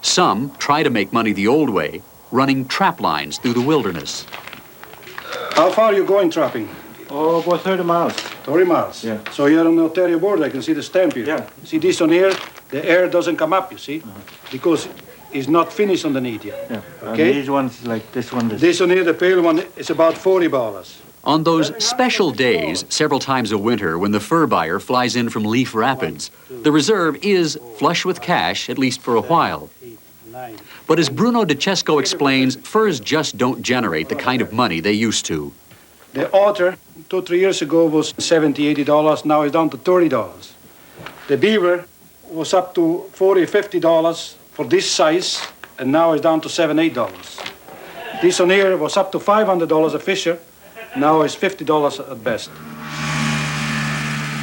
Some try to make money the old way, running trap lines through the wilderness. How far are you going trapping? Oh, about 30 miles. 30 miles? Yeah. So you're on the Ontario border, I can see the stamp here. Yeah. See this on here? The air doesn't come up, you see? Because it's not finished underneath yet. Yeah. Okay? And these ones, like this one. This one here, the pale one, is about 40 dollars. On those special days, several times a winter, when the fur buyer flies in from Leaf Rapids, the reserve is flush with cash, at least for a while. But as Bruno DeCesco explains, furs just don't generate the kind of money they used to. The otter, 2-3 years ago, was $70, $80. Now it's down to $30. The beaver was up to $40, $50 for this size, and now it's down to $7, $8. This one here was up to $500 a fisher. Now it's $50 at best.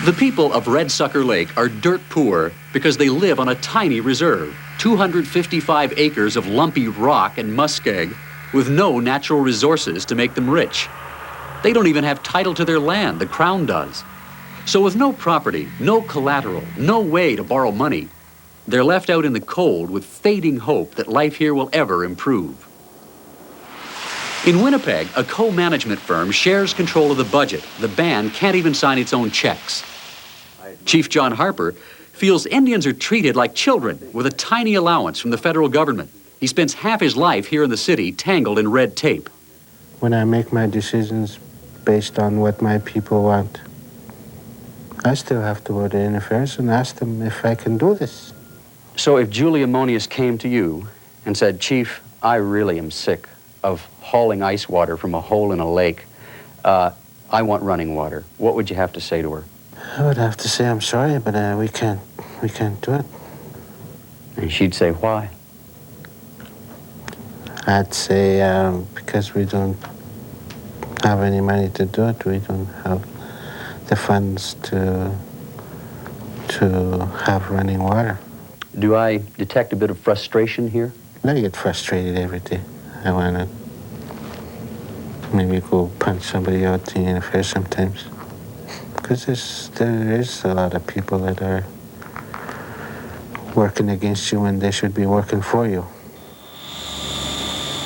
The people of Red Sucker Lake are dirt poor because they live on a tiny reserve, 255 acres of lumpy rock and muskeg with no natural resources to make them rich. They don't even have title to their land, the Crown does. So with no property, no collateral, no way to borrow money, they're left out in the cold with fading hope that life here will ever improve. In Winnipeg, a co-management firm shares control of the budget. The band can't even sign its own checks. Chief John Harper feels Indians are treated like children with a tiny allowance from the federal government. He spends half his life here in the city tangled in red tape. When I make my decisions based on what my people want, I still have to go to Indian Affairs and ask them if I can do this. So if Julie Ammonius came to you and said, Chief, I really am sick of hauling ice water from a hole in a lake, I want running water, what would you have to say to her? I would have to say I'm sorry, but we can't do it. And she'd say, why? I'd say because we don't have any money to do it. We don't have the funds to have running water. Do I detect a bit of frustration here? I get frustrated every day. I want to maybe go punch somebody out in the fair sometimes. Because there is a lot of people that are working against you when they should be working for you.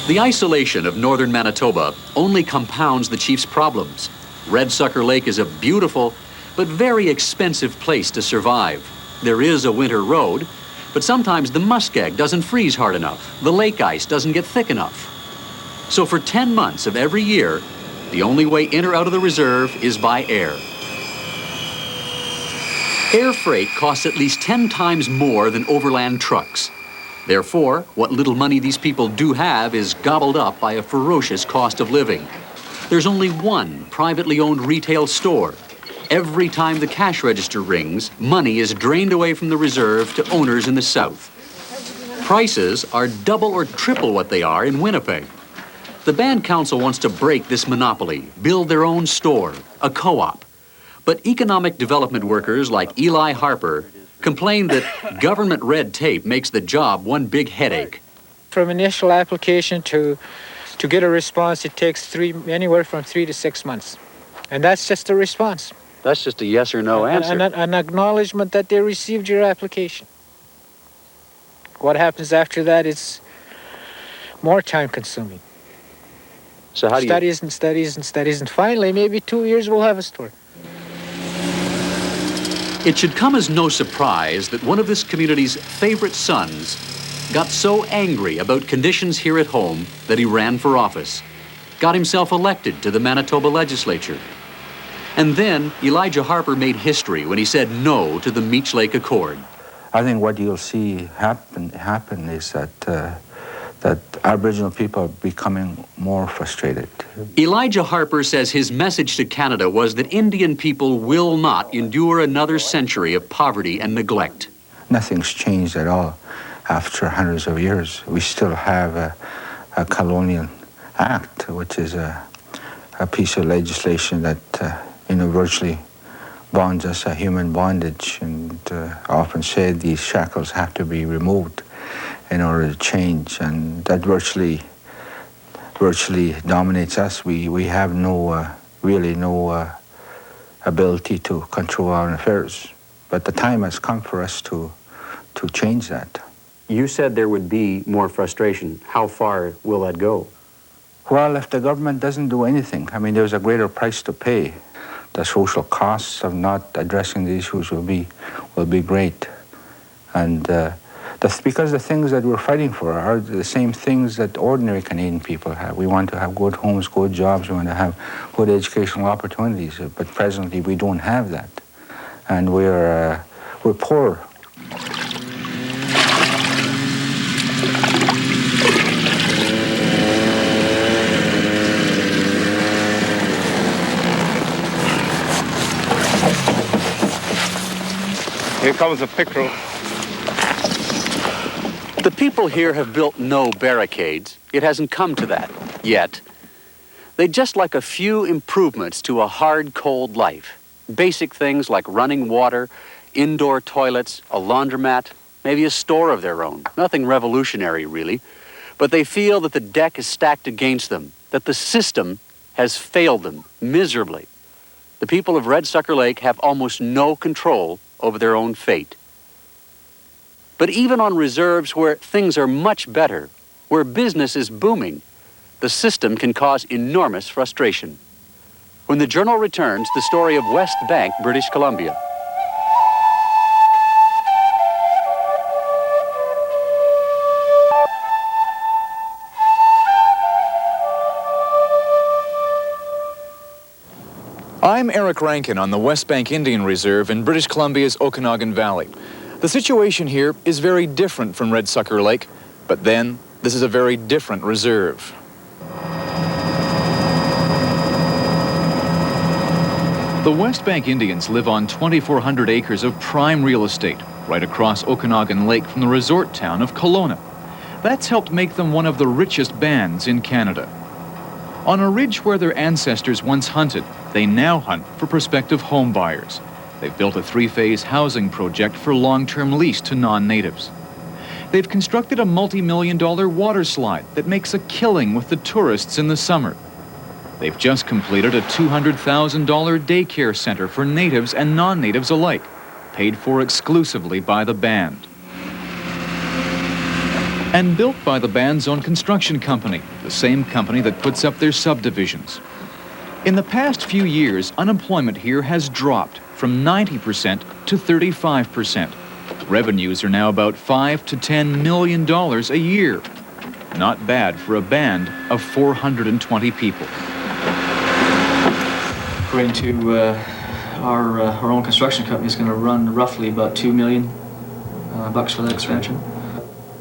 The isolation of northern Manitoba only compounds the chief's problems. Red Sucker Lake is a beautiful but very expensive place to survive. There is a winter road, but sometimes the muskeg doesn't freeze hard enough. The lake ice doesn't get thick enough. So for 10 months of every year, the only way in or out of the reserve is by air. Air freight costs at least 10 times more than overland trucks. Therefore, what little money these people do have is gobbled up by a ferocious cost of living. There's only one privately owned retail store. Every time the cash register rings, money is drained away from the reserve to owners in the south. Prices are double or triple what they are in Winnipeg. The Band Council wants to break this monopoly, build their own store, a co-op. But economic development workers like Eli Harper complain that government red tape makes the job one big headache. From initial application to get a response, it takes anywhere from 3 to 6 months. And that's just a response. That's just a yes or no answer. An acknowledgement that they received your application. What happens after that is more time consuming. So how do you... Studies and studies and studies, and finally, maybe 2 years we'll have a store. It should come as no surprise that one of this community's favorite sons got so angry about conditions here at home that he ran for office, got himself elected to the Manitoba legislature. And then Elijah Harper made history when he said no to the Meech Lake Accord. I think what you'll see happen is that Aboriginal people are becoming more frustrated. Elijah Harper says his message to Canada was that Indian people will not endure another century of poverty and neglect. Nothing's changed at all after hundreds of years. We still have a colonial act, which is a piece of legislation that virtually bonds us a human bondage, and often said these shackles have to be removed in order to change, and that virtually dominates us. We have really no ability to control our affairs. But the time has come for us to change that. You said there would be more frustration. How far will that go? Well, if the government doesn't do anything, I mean, there's a greater price to pay. The social costs of not addressing the issues will be great. And because the things that we're fighting for are the same things that ordinary Canadian people have. We want to have good homes, good jobs, we want to have good educational opportunities, but presently we don't have that. And we're poor. Here comes a pickerel. The people here have built no barricades. It hasn't come to that yet. They'd just like a few improvements to a hard, cold life. Basic things like running water, indoor toilets, a laundromat, maybe a store of their own. Nothing revolutionary, really. But they feel that the deck is stacked against them, that the system has failed them miserably. The people of Red Sucker Lake have almost no control over their own fate. But even on reserves where things are much better, where business is booming, the system can cause enormous frustration. When the Journal returns, the story of West Bank, British Columbia. I'm Eric Rankin on the West Bank Indian Reserve in British Columbia's Okanagan Valley. The situation here is very different from Red Sucker Lake, but then this is a very different reserve. The West Bank Indians live on 2,400 acres of prime real estate right across Okanagan Lake from the resort town of Kelowna. That's helped make them one of the richest bands in Canada. On a ridge where their ancestors once hunted, they now hunt for prospective home buyers. They've built a 3-phase housing project for long-term lease to non-natives. They've constructed a multi-million-dollar water slide that makes a killing with the tourists in the summer. They've just completed a $200,000 daycare center for natives and non-natives alike, paid for exclusively by the band. And built by the band's own construction company, the same company that puts up their subdivisions. In the past few years, unemployment here has dropped from 90% to 35%. Revenues are now about $5 to $10 million a year. Not bad for a band of 420 people. According to our own construction company, is going to run roughly about $2 million bucks for that expansion.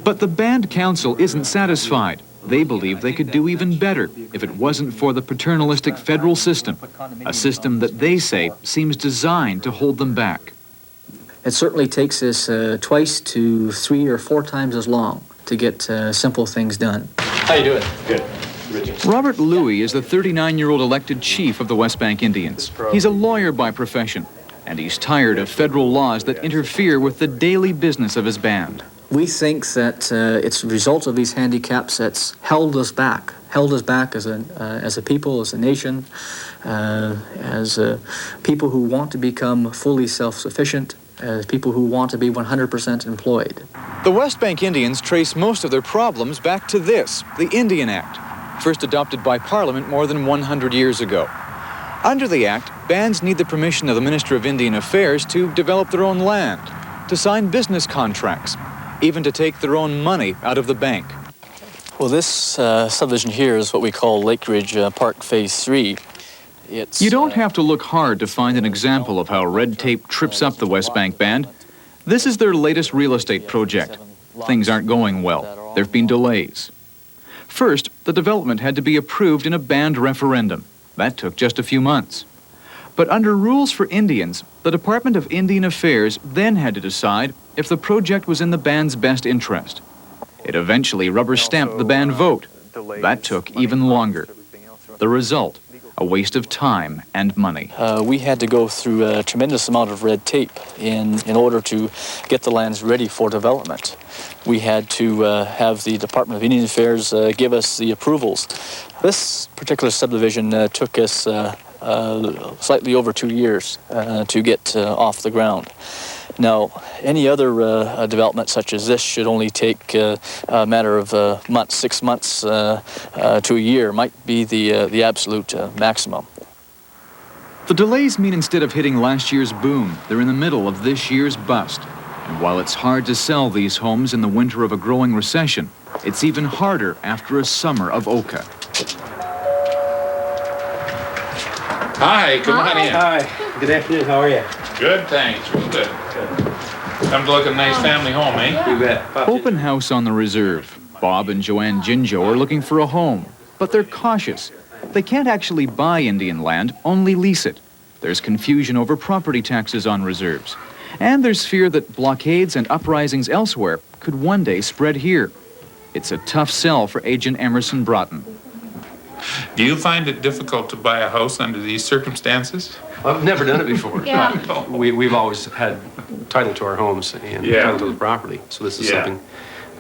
But the band council isn't satisfied. They believe they could do even better if it wasn't for the paternalistic federal system, a system that they say seems designed to hold them back. It certainly takes us twice to 3 or 4 times as long to get simple things done. How you doing? Good. Robert Louie is the 39-year-old elected chief of the West Bank Indians. He's a lawyer by profession, and he's tired of federal laws that interfere with the daily business of his band. We think that it's the result of these handicaps that's held us back as a people, as a nation, as people who want to become fully self-sufficient, as people who want to be 100% employed. The West Bank Indians trace most of their problems back to this, the Indian Act, first adopted by Parliament more than 100 years ago. Under the Act, bands need the permission of the Minister of Indian Affairs to develop their own land, to sign business contracts, even to take their own money out of the bank. Well, this subdivision here is what we call Lake Ridge Park Phase 3. You don't have to look hard to find an example of how red tape trips up the West Bank Band. This is their latest real estate project. Things aren't going well. There have been delays. First, the development had to be approved in a band referendum. That took just a few months. But under rules for Indians, the Department of Indian Affairs then had to decide if the project was in the band's best interest. It eventually rubber-stamped the band vote. That took even longer. The result, a waste of time and money. We had to go through a tremendous amount of red tape in order to get the lands ready for development. We had to have the Department of Indian Affairs give us the approvals. This particular subdivision took us slightly over 2 years to get off the ground. Now, any other development such as this should only take a matter of months, 6 months to a year, might be the absolute maximum. The delays mean instead of hitting last year's boom, they're in the middle of this year's bust. And while it's hard to sell these homes in the winter of a growing recession, it's even harder after a summer of Oka. Hi, come on in. Hi, good afternoon, how are you? Good, thanks. Real good. Come to look at a nice family home, eh? You bet. Open house on the reserve. Bob and Joanne Jinjo are looking for a home, but they're cautious. They can't actually buy Indian land, only lease it. There's confusion over property taxes on reserves. And there's fear that blockades and uprisings elsewhere could one day spread here. It's a tough sell for agent Emerson Broughton. Do you find it difficult to buy a house under these circumstances? I've never done it before. Yeah. We've always had title to our homes and title to the property, so this is something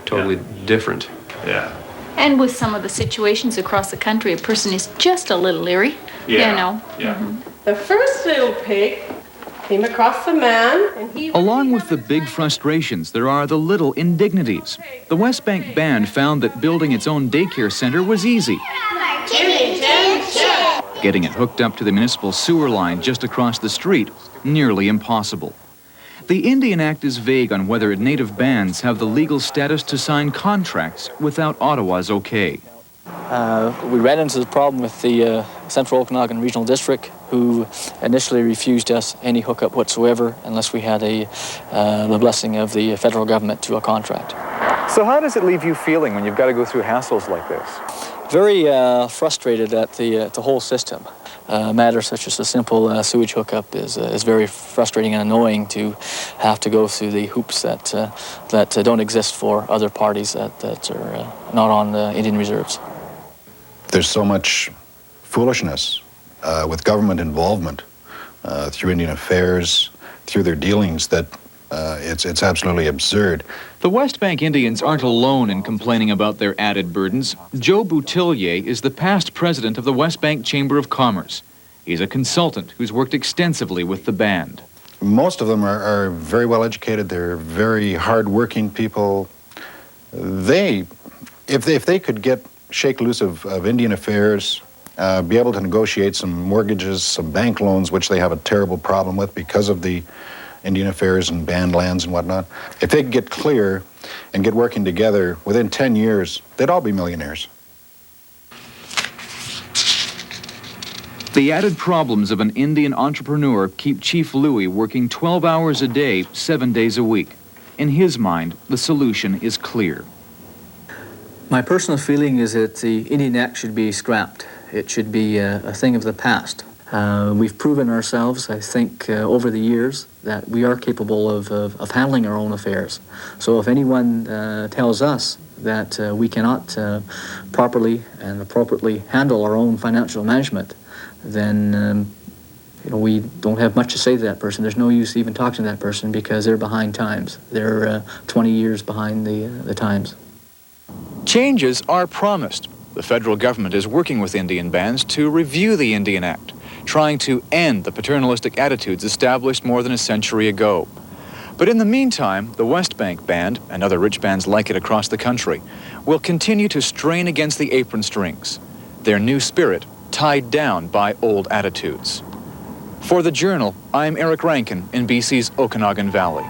totally different. Yeah. And with some of the situations across the country, a person is just a little leery, you know. Yeah. The first little pig came across the man, and he... Along with the big frustrations, there are the little indignities. The West Bank Band found that building its own daycare center was easy. Getting it hooked up to the municipal sewer line just across the street, nearly impossible. The Indian Act is vague on whether native bands have the legal status to sign contracts without Ottawa's okay. We ran into the problem with the Central Okanagan Regional District, who initially refused us any hookup whatsoever unless we had the blessing of the federal government to a contract. So how does it leave you feeling when you've got to go through hassles like this? Very frustrated at the whole system. Matters such as a simple sewage hookup is very frustrating and annoying to have to go through the hoops that don't exist for other parties that are not on the Indian reserves. There's so much foolishness with government involvement through Indian Affairs, through their dealings, that it's absolutely absurd. The West Bank Indians aren't alone in complaining about their added burdens. Joe Boutillier is the past president of the West Bank Chamber of Commerce. He's a consultant who's worked extensively with the band. Most of them are very well educated. They're very hard-working people. If they could shake loose of Indian Affairs, be able to negotiate some mortgages, some bank loans, which they have a terrible problem with because of the Indian Affairs and band lands and whatnot. If they could get clear and get working together, within 10 years, they'd all be millionaires. The added problems of an Indian entrepreneur keep Chief Louis working 12 hours a day, 7 days a week. In his mind, the solution is clear. My personal feeling is that the Indian Act should be scrapped. It should be a thing of the past. We've proven ourselves, I think, over the years that we are capable of handling our own affairs. So if anyone tells us that we cannot properly and appropriately handle our own financial management, then we don't have much to say to that person. There's no use even talking to that person because they're behind times. They're 20 years behind the times. Changes are promised. The federal government is working with Indian bands to review the Indian Act, trying to end the paternalistic attitudes established more than a century ago. But in the meantime, the West Bank Band, and other rich bands like it across the country, will continue to strain against the apron strings, their new spirit tied down by old attitudes. For The Journal, I'm Eric Rankin in BC's Okanagan Valley.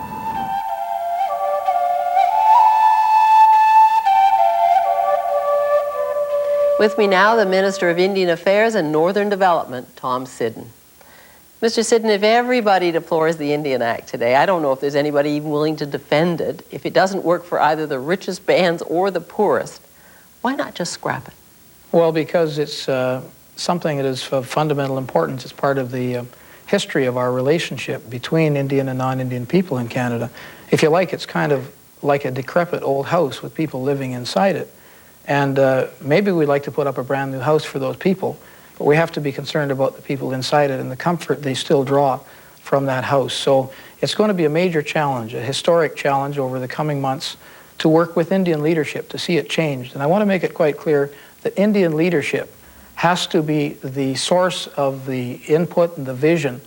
With me now, the Minister of Indian Affairs and Northern Development, Tom Siddon. Mr. Siddon, if everybody deplores the Indian Act today, I don't know if there's anybody even willing to defend it. If it doesn't work for either the richest bands or the poorest, why not just scrap it? Well, because it's something that is of fundamental importance. It's part of the history of our relationship between Indian and non-Indian people in Canada. If you like, it's kind of like a decrepit old house with people living inside it. And maybe we'd like to put up a brand new house for those people, but we have to be concerned about the people inside it and the comfort they still draw from that house. So it's going to be a major challenge, a historic challenge over the coming months to work with Indian leadership to see it changed. And I want to make it quite clear that Indian leadership has to be the source of the input and the vision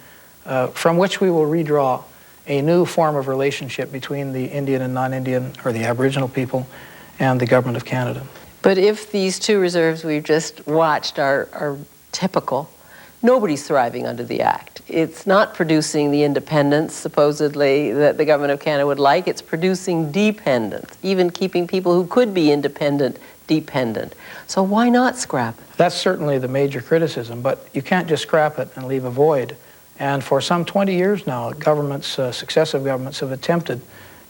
from which we will redraw a new form of relationship between the Indian and non-Indian, or the Aboriginal people, and the Government of Canada. But if these two reserves we've just watched are typical, nobody's thriving under the Act. It's not producing the independence, supposedly, that the Government of Canada would like. It's producing dependence, even keeping people who could be independent, dependent. So why not scrap it? That's certainly the major criticism, but you can't just scrap it and leave a void. And for some 20 years now, governments, successive governments, have attempted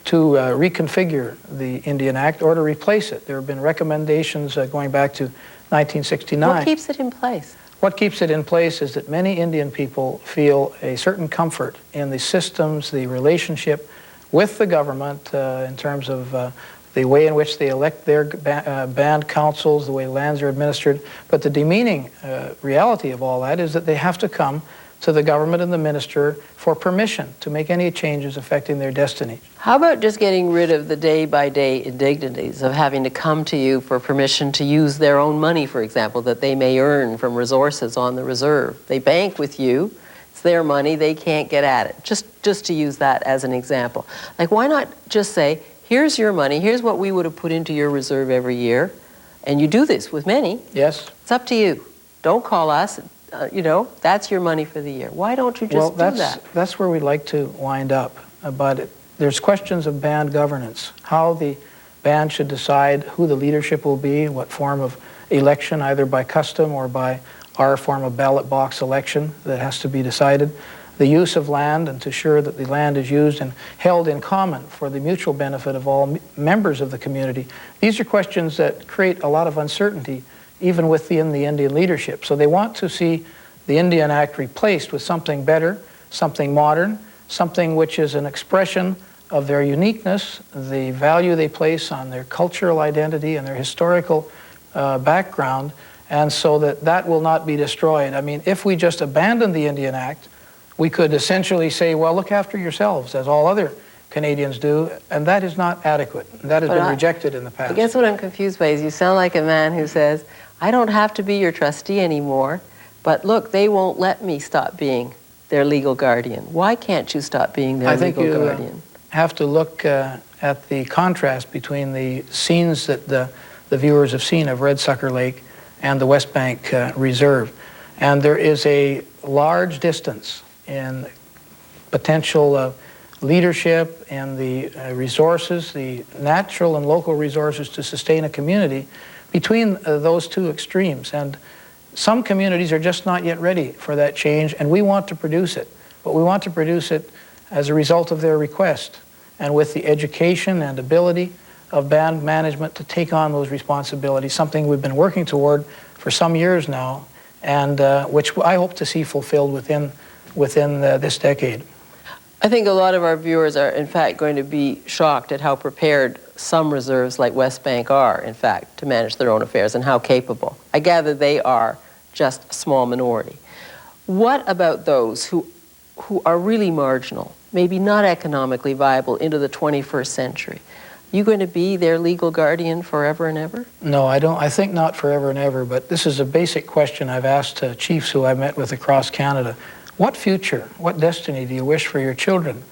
to reconfigure the Indian Act or to replace it. There have been recommendations going back to 1969. What keeps it in place? What keeps it in place is that many Indian people feel a certain comfort in the systems, the relationship with the government in terms of the way in which they elect their band councils, the way lands are administered. But the demeaning reality of all that is that they have to come to the government and the minister for permission to make any changes affecting their destiny. How about just getting rid of the day-by-day indignities of having to come to you for permission to use their own money, for example, that they may earn from resources on the reserve? They bank with you, it's their money, they can't get at it. Just to use that as an example. Like, why not just say, here's your money, here's what we would have put into your reserve every year, and you do this with many. Yes. It's up to you. Don't call us. You know, that's your money for the year. Why don't you just do that? That's where we'd like to wind up. But there's questions of band governance, how the band should decide who the leadership will be, what form of election, either by custom or by our form of ballot box election that has to be decided, the use of land and to ensure that the land is used and held in common for the mutual benefit of all members of the community. These are questions that create a lot of uncertainty even within the Indian leadership. So they want to see the Indian Act replaced with something better, something modern, something which is an expression of their uniqueness, the value they place on their cultural identity and their historical background, and so that will not be destroyed. I mean, if we just abandon the Indian Act, we could essentially say, well, look after yourselves, as all other Canadians do, and that is not adequate. That has been rejected in the past. I guess what I'm confused by is you sound like a man who says, I don't have to be your trustee anymore, but look, they won't let me stop being their legal guardian. Why can't you stop being their legal guardian? I think you have to look at the contrast between the scenes that the viewers have seen of Red Sucker Lake and the West Bank Reserve. And there is a large distance in potential leadership and the resources, the natural and local resources to sustain a community between those two extremes. And some communities are just not yet ready for that change, and we want to produce it. But we want to produce it as a result of their request and with the education and ability of band management to take on those responsibilities, something we've been working toward for some years now, and which I hope to see fulfilled within this decade. I think a lot of our viewers are, in fact, going to be shocked at how prepared some reserves like West Bank are, in fact, to manage their own affairs and how capable. I gather they are just a small minority. What about those who are really marginal, maybe not economically viable into the 21st century? You going to be their legal guardian forever and ever? No, I don't. I think not forever and ever, but this is a basic question I've asked chiefs who I've met with across Canada. What future, what destiny do you wish for your children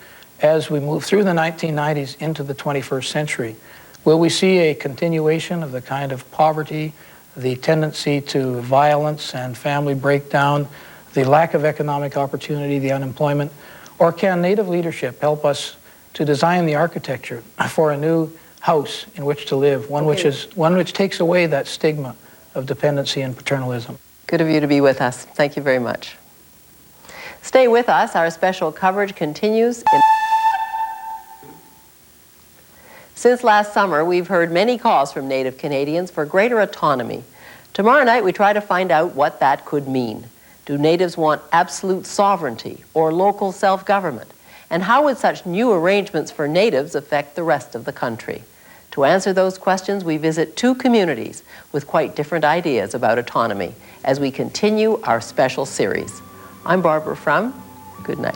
as we move through the 1990s into the 21st century? Will we see a continuation of the kind of poverty, the tendency to violence and family breakdown, the lack of economic opportunity, the unemployment? Or can Native leadership help us to design the architecture for a new house in which to live, one which takes away that stigma of dependency and paternalism? Good of you to be with us. Thank you very much. Stay with us. Our special coverage continues. Since last summer, we've heard many calls from Native Canadians for greater autonomy. Tomorrow night, we try to find out what that could mean. Do Natives want absolute sovereignty or local self-government? And how would such new arrangements for Natives affect the rest of the country? To answer those questions, we visit two communities with quite different ideas about autonomy as we continue our special series. I'm Barbara Frum. Good night.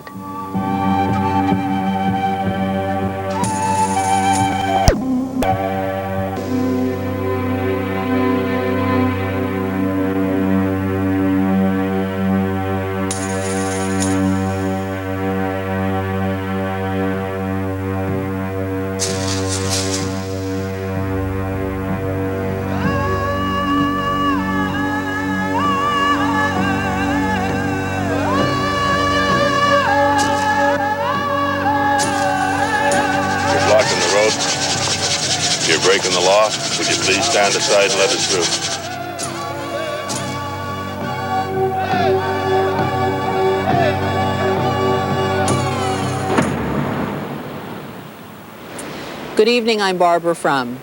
law. Would you please stand aside and let us through? Good evening, I'm Barbara Frum.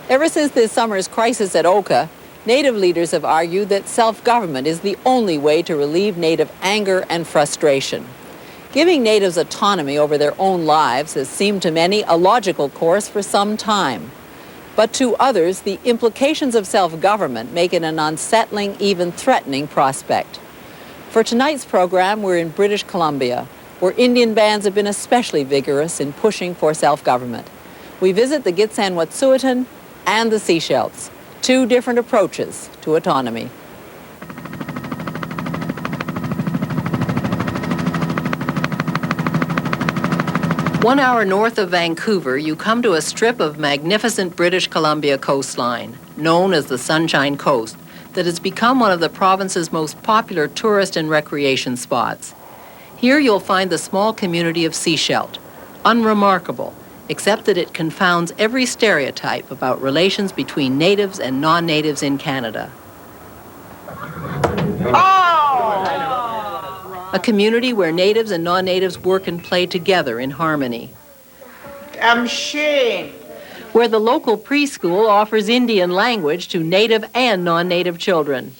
Ever since this summer's crisis at Oka, Native leaders have argued that self-government is the only way to relieve Native anger and frustration. Giving Natives autonomy over their own lives has seemed to many a logical course for some time. But to others, the implications of self-government make it an unsettling, even threatening prospect. For tonight's program, we're in British Columbia, where Indian bands have been especially vigorous in pushing for self-government. We visit the Gitxsan-Wet'suwet'en and the Sechelt, two different approaches to autonomy. 1 hour north of Vancouver, you come to a strip of magnificent British Columbia coastline, known as the Sunshine Coast, that has become one of the province's most popular tourist and recreation spots. Here you'll find the small community of Sechelt, unremarkable, except that it confounds every stereotype about relations between natives and non-natives in Canada. A community where natives and non-natives work and play together in harmony. Where the local preschool offers Indian language to native and non-native children.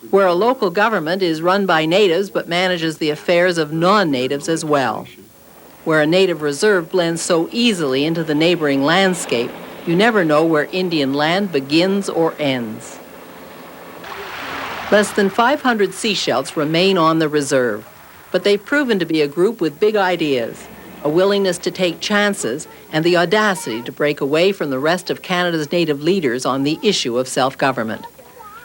Where a local government is run by natives but manages the affairs of non-natives as well. Where a native reserve blends so easily into the neighboring landscape, you never know where Indian land begins or ends. Less than 500 Sechelts remain on the reserve, but they've proven to be a group with big ideas, a willingness to take chances, and the audacity to break away from the rest of Canada's native leaders on the issue of self-government.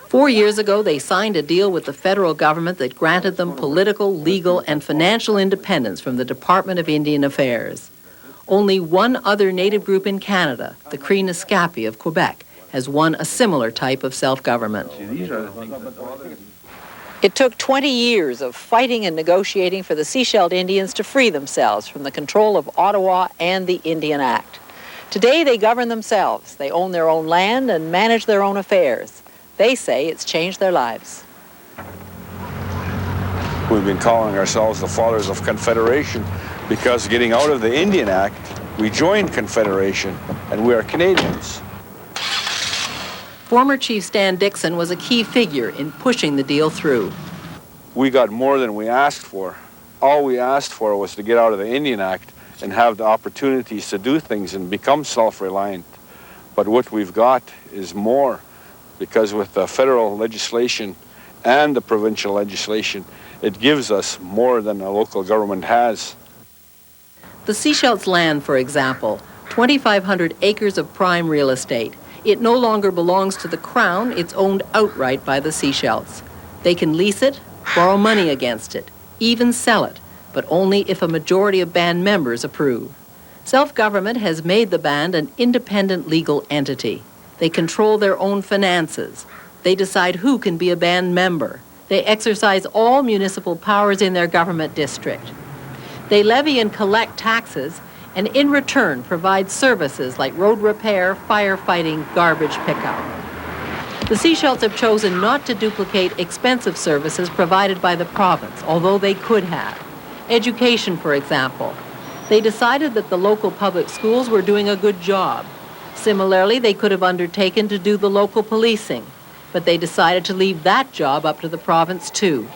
4 years ago, they signed a deal with the federal government that granted them political, legal, and financial independence from the Department of Indian Affairs. Only one other native group in Canada, the Cree Naskapi of Quebec, has won a similar type of self-government. It took 20 years of fighting and negotiating for the Sechelt Indians to free themselves from the control of Ottawa and the Indian Act. Today, they govern themselves. They own their own land and manage their own affairs. They say it's changed their lives. We've been calling ourselves the Fathers of Confederation because getting out of the Indian Act, we joined Confederation, and we are Canadians. Former Chief Stan Dixon was a key figure in pushing the deal through. We got more than we asked for. All we asked for was to get out of the Indian Act and have the opportunities to do things and become self-reliant. But what we've got is more, because with the federal legislation and the provincial legislation, it gives us more than a local government has. The Sechelts' land, for example, 2,500 acres of prime real estate. It no longer belongs to the Crown, it's owned outright by the Sechelts. They can lease it, borrow money against it, even sell it, but only if a majority of band members approve. Self-government has made the band an independent legal entity. They control their own finances. They decide who can be a band member. They exercise all municipal powers in their government district. They levy and collect taxes, and in return provide services like road repair, firefighting, garbage pickup. The Sechelts have chosen not to duplicate expensive services provided by the province, although they could have. Education, for example. They decided that the local public schools were doing a good job. Similarly, they could have undertaken to do the local policing, but they decided to leave that job up to the province too.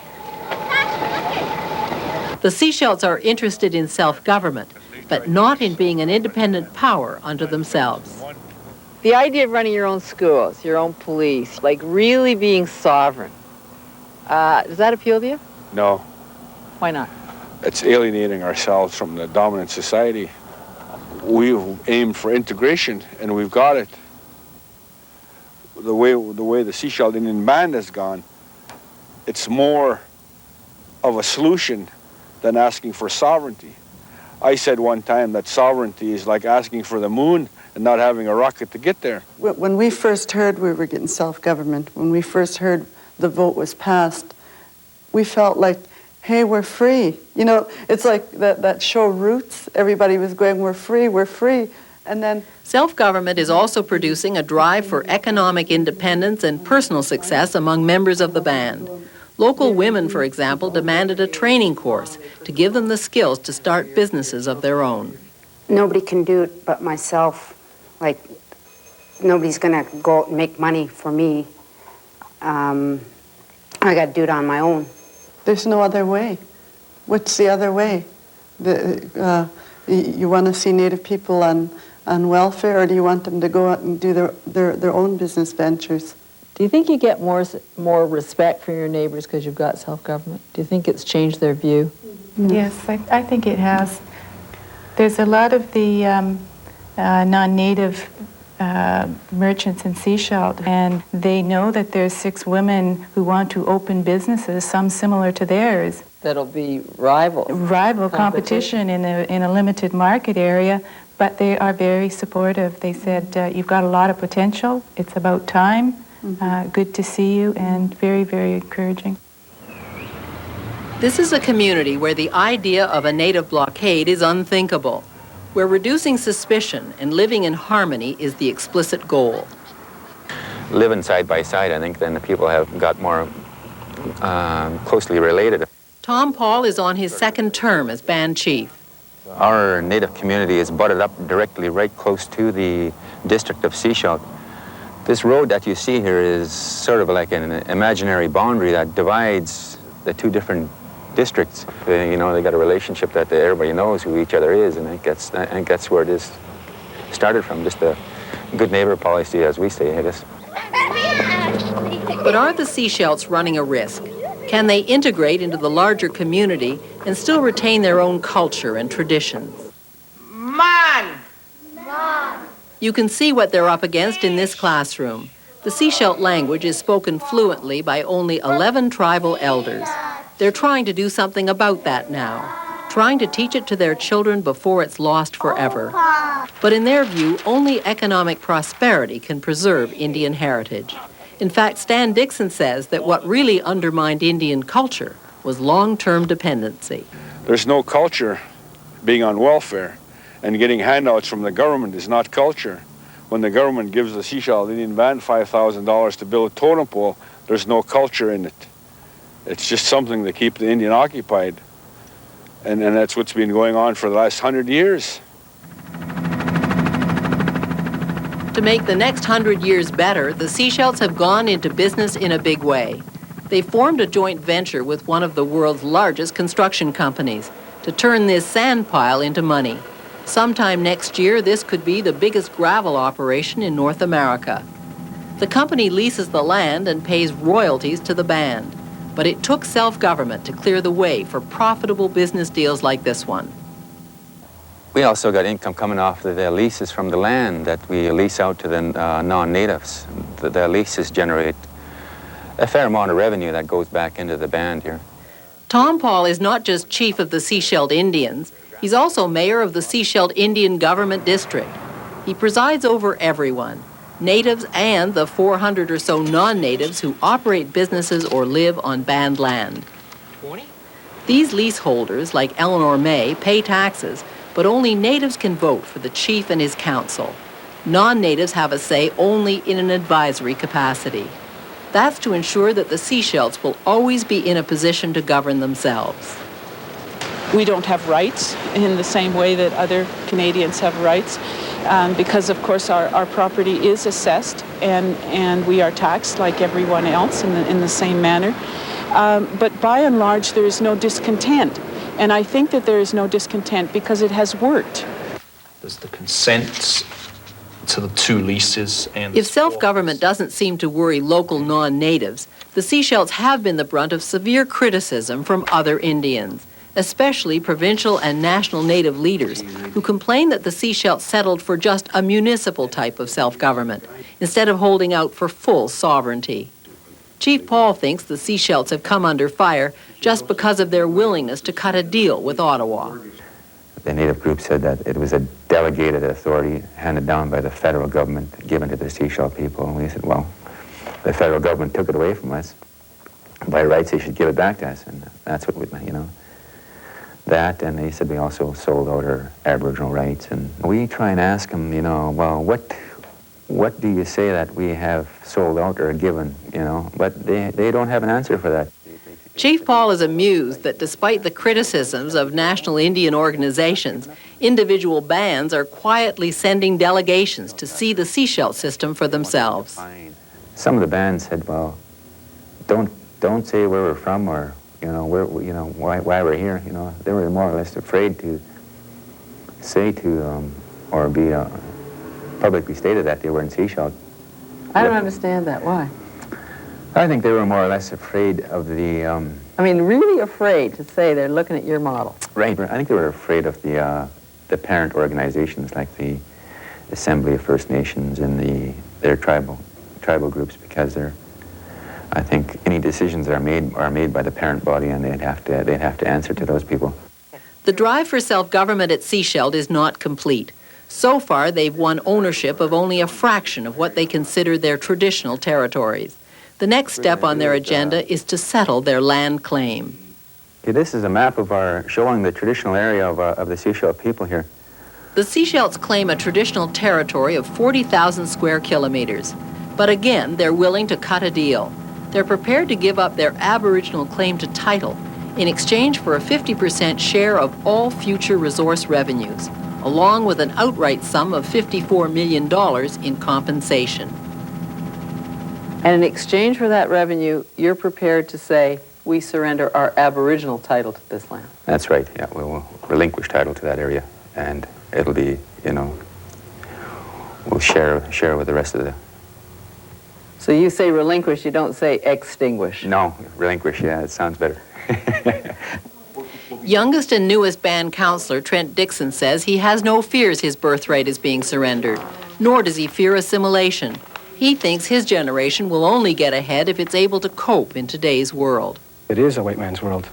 The Sechelts are interested in self-government, but not in being an independent power unto themselves. The idea of running your own schools, your own police, like really being sovereign, does that appeal to you? No. Why not? It's alienating ourselves from the dominant society. We've aimed for integration, and we've got it. The way the Sechelt Indian Band has gone, it's more of a solution than asking for sovereignty. I said one time that sovereignty is like asking for the moon and not having a rocket to get there. When we first heard we were getting self-government, when we first heard the vote was passed, we felt like, hey, we're free. You know, it's like that show Roots. Everybody was going, we're free, we're free. And then Self-government is also producing a drive for economic independence and personal success among members of the band. Local women, for example, demanded a training course to give them the skills to start businesses of their own. Nobody can do it but myself. Like, nobody's going to go out and make money for me. I got to do it on my own. There's no other way. What's the other way? You want to see Native people on welfare, or do you want them to go out and do their own business ventures? Do you think you get more respect for your neighbors because you've got self-government? Do you think it's changed their view? Yes, I think it has. There's a lot of the non-native merchants in Sechelt, and they know that there's 6 women who want to open businesses, some similar to theirs. That'll be rival competition in a limited market area, but they are very supportive. They said, you've got a lot of potential, it's about time, good to see you, and very, very encouraging. This is a community where the idea of a native blockade is unthinkable, where reducing suspicion and living in harmony is the explicit goal. Living side by side, I think then the people have got more closely related. Tom Paul is on his 2nd term as band chief. Our native community is butted up directly right close to the district of Sechelt. This road that you see here is sort of like an imaginary boundary that divides the 2 different districts. You know, they got a relationship that everybody knows who each other is, and I think that's where it is started from, just a good neighbor policy, as we say, I guess. But are the Sechelts running a risk? Can they integrate into the larger community and still retain their own culture and traditions? Man! You can see what they're up against in this classroom. The Sechelt language is spoken fluently by only 11 tribal elders. They're trying to do something about that now, trying to teach it to their children before it's lost forever. But in their view, only economic prosperity can preserve Indian heritage. In fact, Stan Dixon says that what really undermined Indian culture was long-term dependency. There's no culture being on welfare, and getting handouts from the government is not culture. When the government gives the Sechelt Indian band $5,000 to build a totem pole, there's no culture in it. It's just something to keep the Indian occupied. And that's what's been going on for the last 100 years. To make the next 100 years better, the Sechelts have gone into business in a big way. They formed a joint venture with one of the world's largest construction companies to turn this sand pile into money. Sometime next year, this could be the biggest gravel operation in North America. The company leases the land and pays royalties to the band. But it took self-government to clear the way for profitable business deals like this one. We also got income coming off the leases from the land that we lease out to the non-natives. The leases generate a fair amount of revenue that goes back into the band here. Tom Paul is not just chief of the Sechelt Indians, he's also mayor of the Sechelt Indian Government District. He presides over everyone, natives and the 400 or so non-natives who operate businesses or live on band land. These leaseholders, like Eleanor May, pay taxes, but only natives can vote for the chief and his council. Non-natives have a say only in an advisory capacity. That's to ensure that the Sechelts will always be in a position to govern themselves. We don't have rights in the same way that other Canadians have rights, because of course our property is assessed and we are taxed like everyone else in the same manner. But by and large there is no discontent, and I think that there is no discontent because it has worked. There's the consent to the 2 leases, and if self-government doesn't seem to worry local non-natives, the Sechelts have been the brunt of severe criticism from other Indians, especially provincial and national native leaders who complain that the Sechelts settled for just a municipal type of self-government instead of holding out for full sovereignty. Chief Paul thinks the Sechelts have come under fire just because of their willingness to cut a deal with Ottawa. The native group said that it was a delegated authority handed down by the federal government given to the Sechelt people, and we said, well, the federal government took it away from us. By rights, they should give it back to us, and that's what we, that, and they said we also sold out our Aboriginal rights. And we try and ask them, you know, well, what do you say that we have sold out or given, you know? But they don't have an answer for that. Chief Paul is amused that despite the criticisms of national Indian organizations, individual bands are quietly sending delegations to see the Sechelt system for themselves. Some of the bands said, well, don't say where we're from or, you know, why we're here, you know. They were more or less afraid to say to, or be publicly stated that they were in Sechelt. I don't understand that. Why? I think they were more or less afraid of the... I mean, really afraid to say they're looking at your model. Right. I think they were afraid of the parent organizations like the Assembly of First Nations and their tribal groups, because I think any decisions that are made by the parent body, and they'd have to answer to those people. The drive for self-government at Sechelt is not complete. So far, they've won ownership of only a fraction of what they consider their traditional territories. The next step on their agenda is to settle their land claim. Okay, this is a map of showing the traditional area of the Sechelt people here. The Sechelts claim a traditional territory of 40,000 square kilometers. But again, they're willing to cut a deal. They're prepared to give up their Aboriginal claim to title in exchange for a 50% share of all future resource revenues, along with an outright sum of $54 million in compensation. And in exchange for that revenue, you're prepared to say, we surrender our Aboriginal title to this land. That's right, yeah. We will relinquish title to that area, and it'll be, you know, we'll share with the rest of the... So you say relinquish, you don't say extinguish. No, relinquish, yeah, it sounds better. Youngest and newest band counselor Trent Dixon says he has no fears his birthright is being surrendered, nor does he fear assimilation. He thinks his generation will only get ahead if it's able to cope in today's world. It is a white man's world.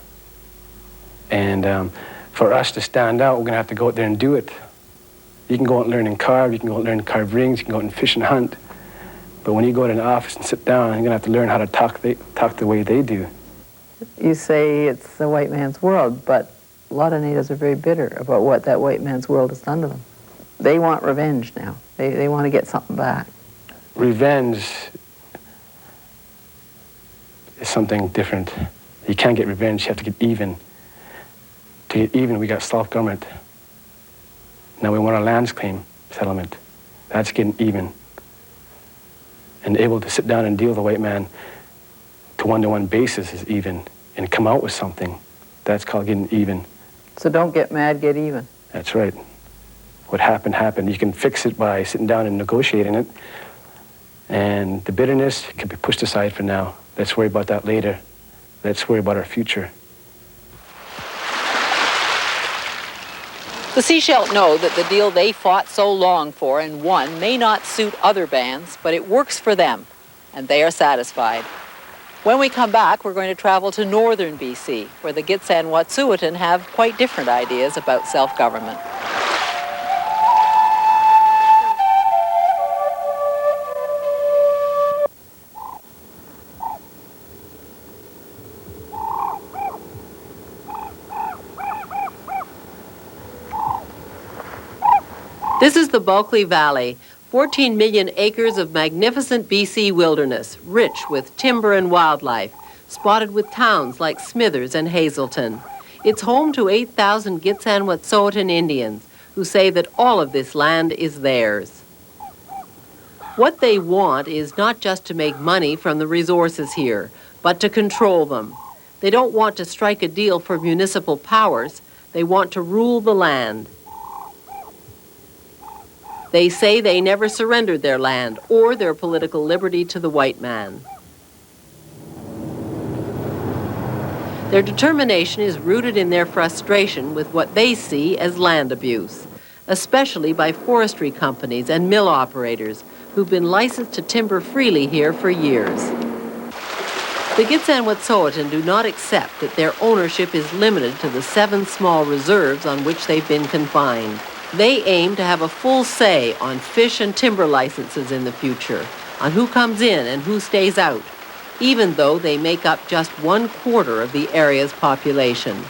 And for us to stand out, we're going to have to go out there and do it. You can go out and learn and carve, you can go out and learn and carve rings, you can go out and fish and hunt. But when you go to an office and sit down, you're going to have to learn how to talk the way they do. You say it's the white man's world, but a lot of natives are very bitter about what that white man's world has done to them. They want revenge now. They want to get something back. Revenge is something different. You can't get revenge, you have to get even. To get even, we got self-government. Now we want a lands claim settlement. That's getting even. And able to sit down and deal with a white man to one-to-one basis is even, and come out with something. That's called getting even. So don't get mad, get even. That's right. What happened, happened. You can fix it by sitting down and negotiating it. And the bitterness can be pushed aside for now. Let's worry about that later. Let's worry about our future. The Sechelt know that the deal they fought so long for and won may not suit other bands, but it works for them, and they are satisfied. When we come back, we're going to travel to northern BC, where the Gitxsan Wet'suwet'en have quite different ideas about self-government. This is the Bulkley Valley, 14 million acres of magnificent BC wilderness, rich with timber and wildlife, spotted with towns like Smithers and Hazelton. It's home to 8,000 Gitxsan Wet'suwet'en Indians, who say that all of this land is theirs. What they want is not just to make money from the resources here, but to control them. They don't want to strike a deal for municipal powers. They want to rule the land. They say they never surrendered their land or their political liberty to the white man. Their determination is rooted in their frustration with what they see as land abuse, especially by forestry companies and mill operators who've been licensed to timber freely here for years. The Gitxsan Wet'suwet'en do not accept that their ownership is limited to the 7 small reserves on which they've been confined. They aim to have a full say on fish and timber licenses in the future, on who comes in and who stays out, even though they make up just 1/4 of the area's population.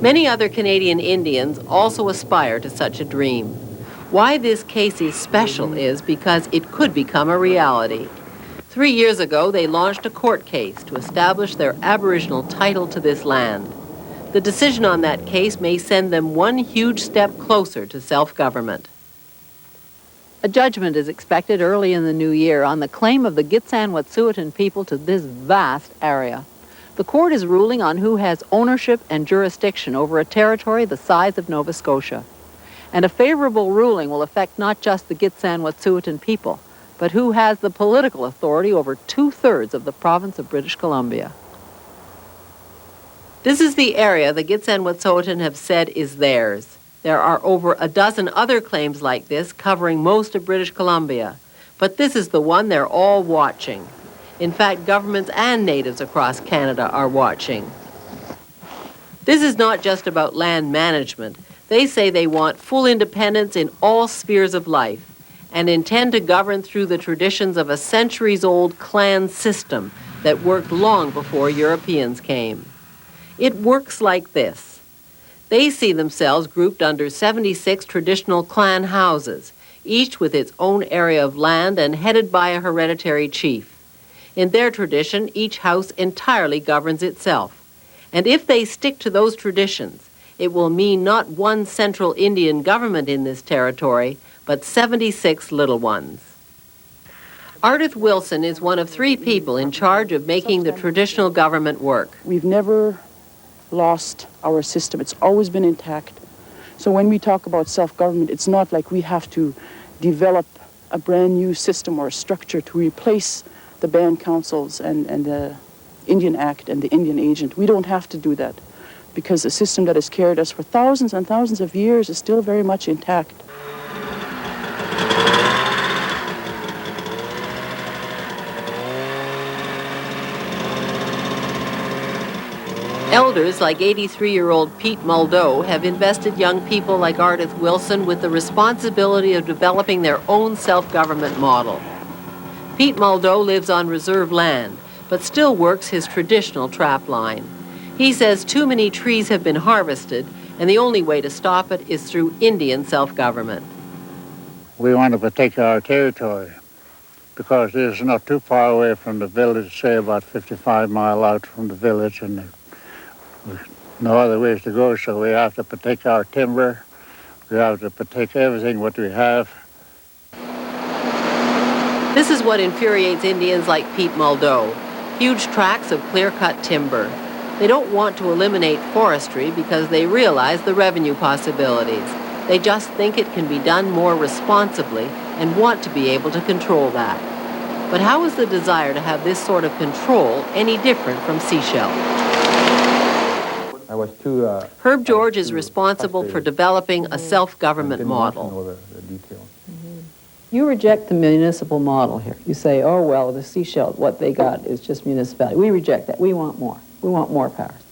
Many other Canadian Indians also aspire to such a dream. Why this case is special is because it could become a reality. 3 years ago, they launched a court case to establish their Aboriginal title to this land. The decision on that case may send them one huge step closer to self-government. A judgment is expected early in the new year on the claim of the Gitxsan-Wet'suwet'en people to this vast area. The court is ruling on who has ownership and jurisdiction over a territory the size of Nova Scotia. And a favorable ruling will affect not just the Gitxsan-Wet'suwet'en people, but who has the political authority over 2/3 of the province of British Columbia. This is the area the Gitxsan-Wet'suwet'en have said is theirs. There are over a dozen other claims like this covering most of British Columbia, but this is the one they're all watching. In fact, governments and natives across Canada are watching. This is not just about land management. They say they want full independence in all spheres of life and intend to govern through the traditions of a centuries-old clan system that worked long before Europeans came. It works like this. They see themselves grouped under 76 traditional clan houses, each with its own area of land and headed by a hereditary chief. In their tradition, each house entirely governs itself. And if they stick to those traditions, it will mean not one central Indian government in this territory, but 76 little ones. Ardith Wilson is one of 3 people in charge of making the traditional government work. We've never lost our system. It's always been intact. So when we talk about self-government, it's not like we have to develop a brand new system or a structure to replace the band councils and the Indian Act and the Indian Agent. We don't have to do that because the system that has carried us for thousands and thousands of years is still very much intact. Elders like 83-year-old Pete Muldoe have invested young people like Ardith Wilson with the responsibility of developing their own self-government model. Pete Muldoe lives on reserve land, but still works his traditional trap line. He says too many trees have been harvested, and the only way to stop it is through Indian self-government. We want to protect our territory because it's not too far away from the village, say about 55 miles out from the village, and there's no other ways to go, so we have to protect our timber. We have to protect everything what we have. This is what infuriates Indians like Pete Muldoe, huge tracts of clear-cut timber. They don't want to eliminate forestry because they realize the revenue possibilities. They just think it can be done more responsibly and want to be able to control that. But how is the desire to have this sort of control any different from Sechelt? Herb George is responsible for developing a self-government model. You reject the municipal model here. You say, oh, well, the Sechelt, what they got is just municipality. We reject that. We want more. We want more powers.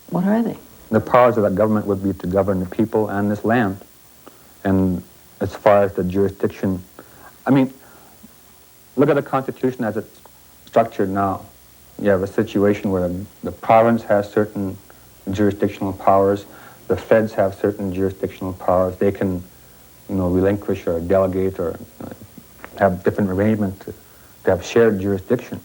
What are they? The powers of that government would be to govern the people and this land. And as far as the jurisdiction, I mean, look at the Constitution as it's structured now. You have a situation where the province has certain jurisdictional powers, the feds have certain jurisdictional powers. They can, relinquish or delegate or have different arrangements to have shared jurisdiction.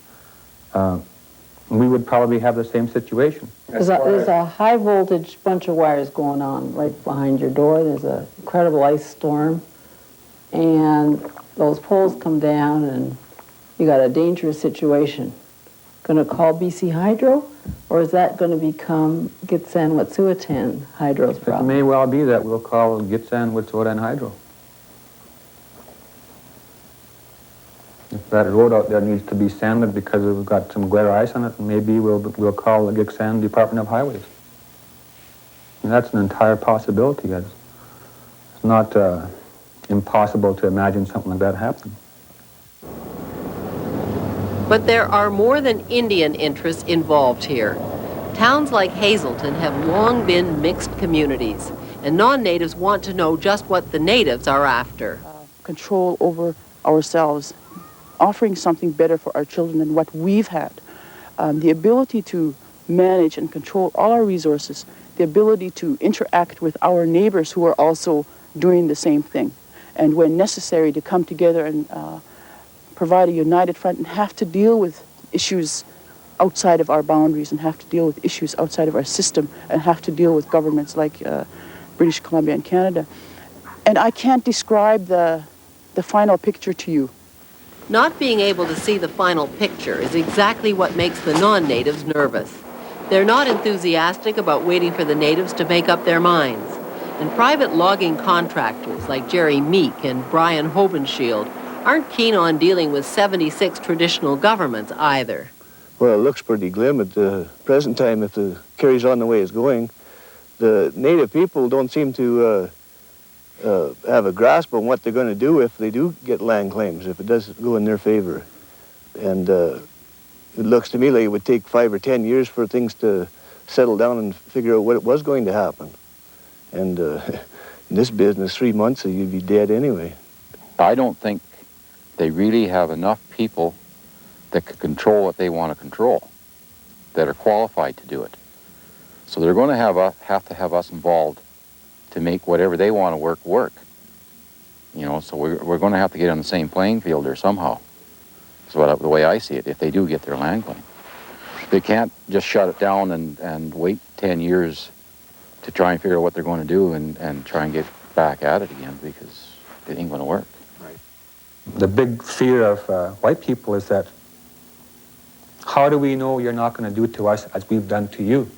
We would probably have the same situation. There's a high voltage bunch of wires going on right behind your door. There's an incredible ice storm, and those poles come down, and you got a dangerous situation. Going to call BC Hydro, or is that going to become Gitxsan-Wet'suwet'en Hydro's problem? It may well be that we'll call Gitxsan-Wet'suwet'en Hydro. If that road out there needs to be sanded because we've got some glare ice on it, maybe we'll call the Gitxsan Department of Highways. And that's an entire possibility. It's not impossible to imagine something like that happening. But there are more than Indian interests involved here. Towns like Hazelton have long been mixed communities, and non-natives want to know just what the natives are after. Control over ourselves, offering something better for our children than what we've had. The ability to manage and control all our resources, the ability to interact with our neighbors who are also doing the same thing, and when necessary to come together and provide a united front and have to deal with issues outside of our boundaries and have to deal with issues outside of our system and have to deal with governments like British Columbia and Canada. And I can't describe the final picture to you. Not being able to see the final picture is exactly what makes the non-natives nervous. They're not enthusiastic about waiting for the natives to make up their minds. And private logging contractors like Jerry Meek and Brian Hobenshield aren't keen on dealing with 76 traditional governments either. Well, it looks pretty glim at the present time if it carries on the way it's going. The native people don't seem to have a grasp on what they're going to do if they do get land claims, if it does go in their favor. And it looks to me like it would take 5 or 10 years for things to settle down and figure out what was going to happen. And in this business, 3 months, you'd be dead anyway. I don't think they really have enough people that can control what they want to control, that are qualified to do it. So they're going to have to have us involved to make whatever they want to work. You know, so we're going to have to get on the same playing field there somehow. So the way I see it, if they do get their land claim. They can't just shut it down and wait 10 years to try and figure out what they're going to do and try and get back at it again, because it ain't going to work. Right. The big fear of white people is that, how do we know you're not going to do it to us as we've done to you?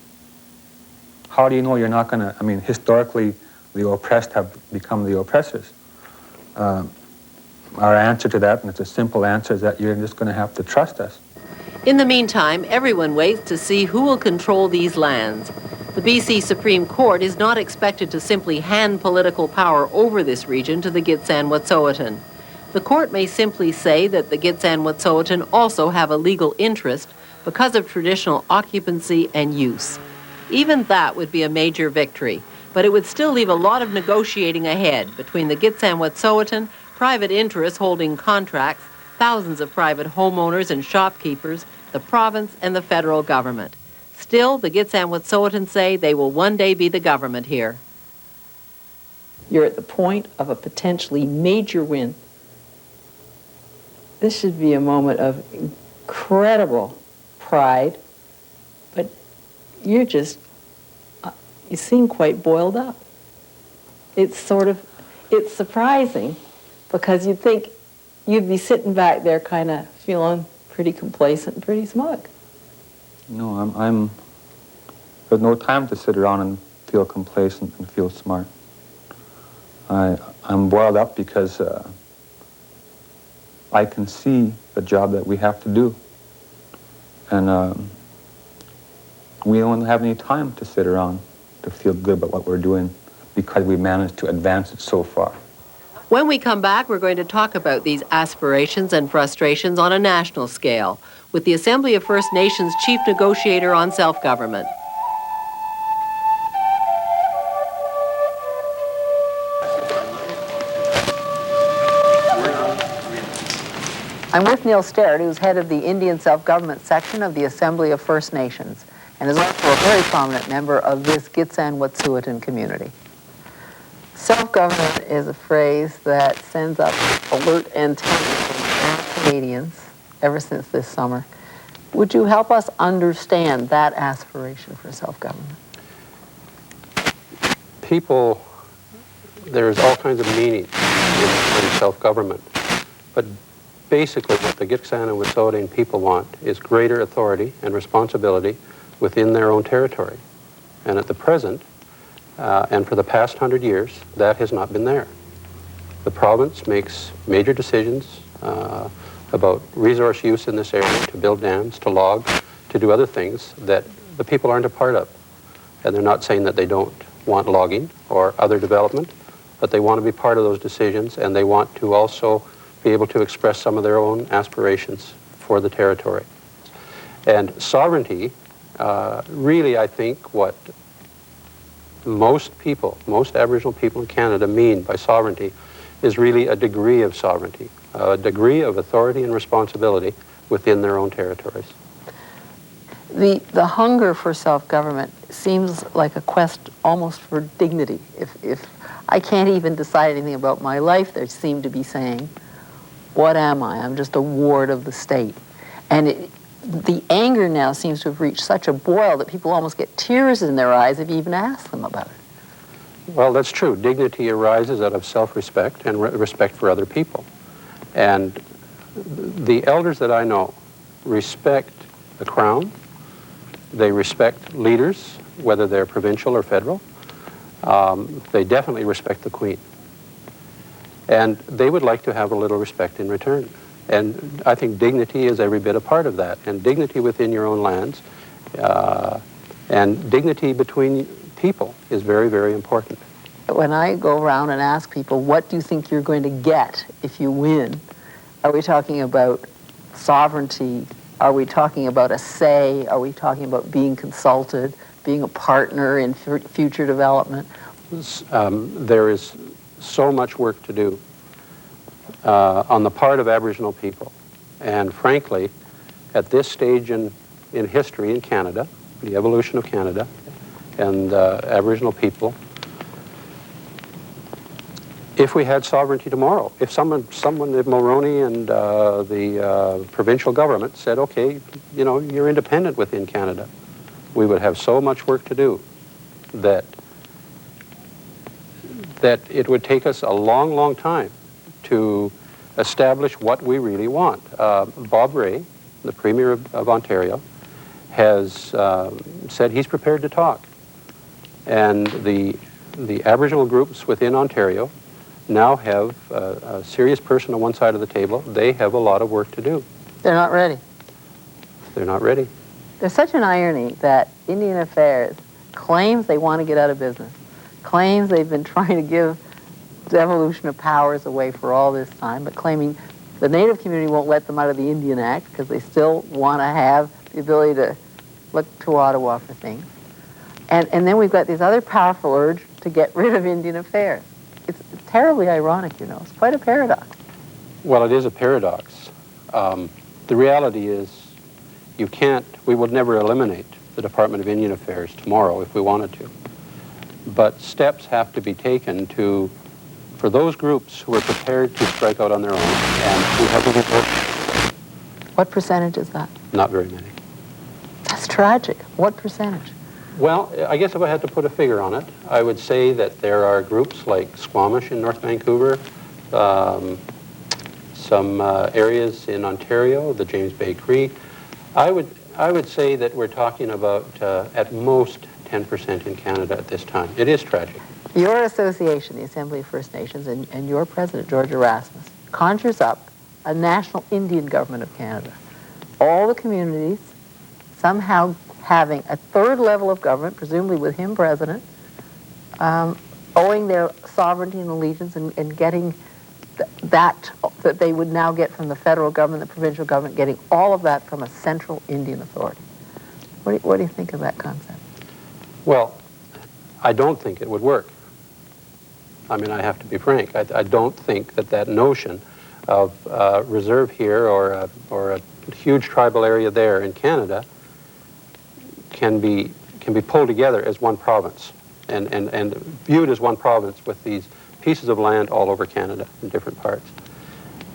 How do you know you're not going to, I mean, historically, the oppressed have become the oppressors. Our answer to that, and it's a simple answer, is that you're just going to have to trust us. In the meantime, everyone waits to see who will control these lands. The BC Supreme Court is not expected to simply hand political power over this region to the Gitxsan-Wet'suwet'en. The court may simply say that the Gitxsan-Wet'suwet'en also have a legal interest because of traditional occupancy and use. Even that would be a major victory, but it would still leave a lot of negotiating ahead between the Gitxsan-Wet'suwet'en, private interests holding contracts, thousands of private homeowners and shopkeepers, the province, and the federal government. Still, the Gitxsan-Wet'suwet'en say they will one day be the government here. You're at the point of a potentially major win. This should be a moment of incredible pride, but you seem quite boiled up. It's surprising, because you'd think you'd be sitting back there kind of feeling pretty complacent and pretty smug. No, there's no time to sit around and feel complacent and feel smart. I'm boiled up because I can see the job that we have to do. And we don't have any time to sit around to feel good about what we're doing, because we managed to advance it so far. When we come back, we're going to talk about these aspirations and frustrations on a national scale with the Assembly of First Nations Chief Negotiator on Self-Government. I'm with Neil Sterrett, who's head of the Indian Self-Government section of the Assembly of First Nations, and is also a very prominent member of this Gitxsan-Wet'suwet'en community. Self-government is a phrase that sends up alert antennas from Canadians ever since this summer. Would you help us understand that aspiration for self-government? People, there's all kinds of meaning in self-government, but basically what the Gitxsan-Wet'suwet'en people want is greater authority and responsibility within their own territory. And at the present, and for the past 100 years, that has not been there. The province makes major decisions about resource use in this area, to build dams, to log, to do other things that the people aren't a part of. And they're not saying that they don't want logging or other development, but they want to be part of those decisions, and they want to also be able to express some of their own aspirations for the territory. And sovereignty, really, I think what most Aboriginal people in Canada mean by sovereignty is really a degree of sovereignty, a degree of authority and responsibility within their own territories. The hunger for self-government seems like a quest almost for dignity. If I can't even decide anything about my life, they seem to be saying, what am I? I'm just a ward of the state. And the anger now seems to have reached such a boil that people almost get tears in their eyes if you even ask them about it. Well, that's true. Dignity arises out of self-respect and respect for other people. And the elders that I know respect the Crown. They respect leaders, whether they're provincial or federal. They definitely respect the Queen. And they would like to have a little respect in return. And I think dignity is every bit a part of that. And dignity within your own lands and dignity between people is very, very important. When I go around and ask people, what do you think you're going to get if you win? Are we talking about sovereignty? Are we talking about a say? Are we talking about being consulted, being a partner in future development? There is so much work to do on the part of Aboriginal people. And frankly, at this stage in history in Canada, the evolution of Canada and Aboriginal people, if we had sovereignty tomorrow, if someone at Mulroney and the provincial government said, okay, you know, you're independent within Canada, we would have so much work to do that it would take us a long, long time to establish what we really want. Bob Rae, the Premier of Ontario, has said he's prepared to talk. And the Aboriginal groups within Ontario now have a serious person on one side of the table. They have a lot of work to do. They're not ready. They're not ready. There's such an irony that Indian Affairs claims they want to get out of business, claims they've been trying to give devolution of powers away for all this time, but claiming the Native community won't let them out of the Indian Act because they still want to have the ability to look to Ottawa for things. And then we've got this other powerful urge to get rid of Indian Affairs. It's terribly ironic, you know. It's quite a paradox. Well, it is a paradox. The reality is we would never eliminate the Department of Indian Affairs tomorrow if we wanted to. But steps have to be taken for those groups who are prepared to strike out on their own and who have... What percentage is that? Not very many. That's tragic. What percentage? Well, I guess if I had to put a figure on it, I would say that there are groups like Squamish in North Vancouver, some areas in Ontario, the James Bay Cree. I would say that we're talking about at most 10% in Canada at this time. It is tragic. Your association, the Assembly of First Nations, and your president, George Erasmus, conjures up a national Indian government of Canada. All the communities somehow having a third level of government, presumably with him president, owing their sovereignty and allegiance and getting that they would now get from the federal government, the provincial government, getting all of that from a central Indian authority. What do you think of that concept? Well, I don't think it would work. I mean, I have to be frank. I don't think that notion of reserve here or a huge tribal area there in Canada can be pulled together as one province and viewed as one province with these pieces of land all over Canada in different parts.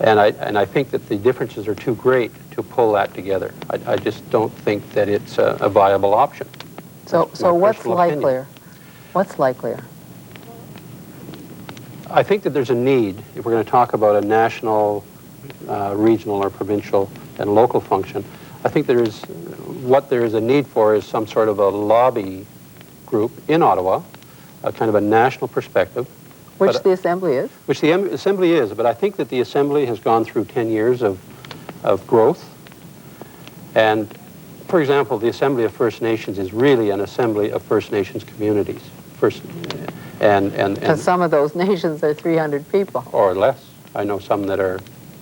And I think that the differences are too great to pull that together. I just don't think that it's a viable option. So what's likelier? What's likelier? I think that there's a need, if we're going to talk about a national, regional, or provincial and local function, I think what there is a need for is some sort of a lobby group in Ottawa, a kind of a national perspective. Which the Assembly is? Which the Assembly is, but I think that the Assembly has gone through 10 years of growth. And, for example, the Assembly of First Nations is really an assembly of First Nations communities. And some of those nations are 300 people. Or less. I know some that are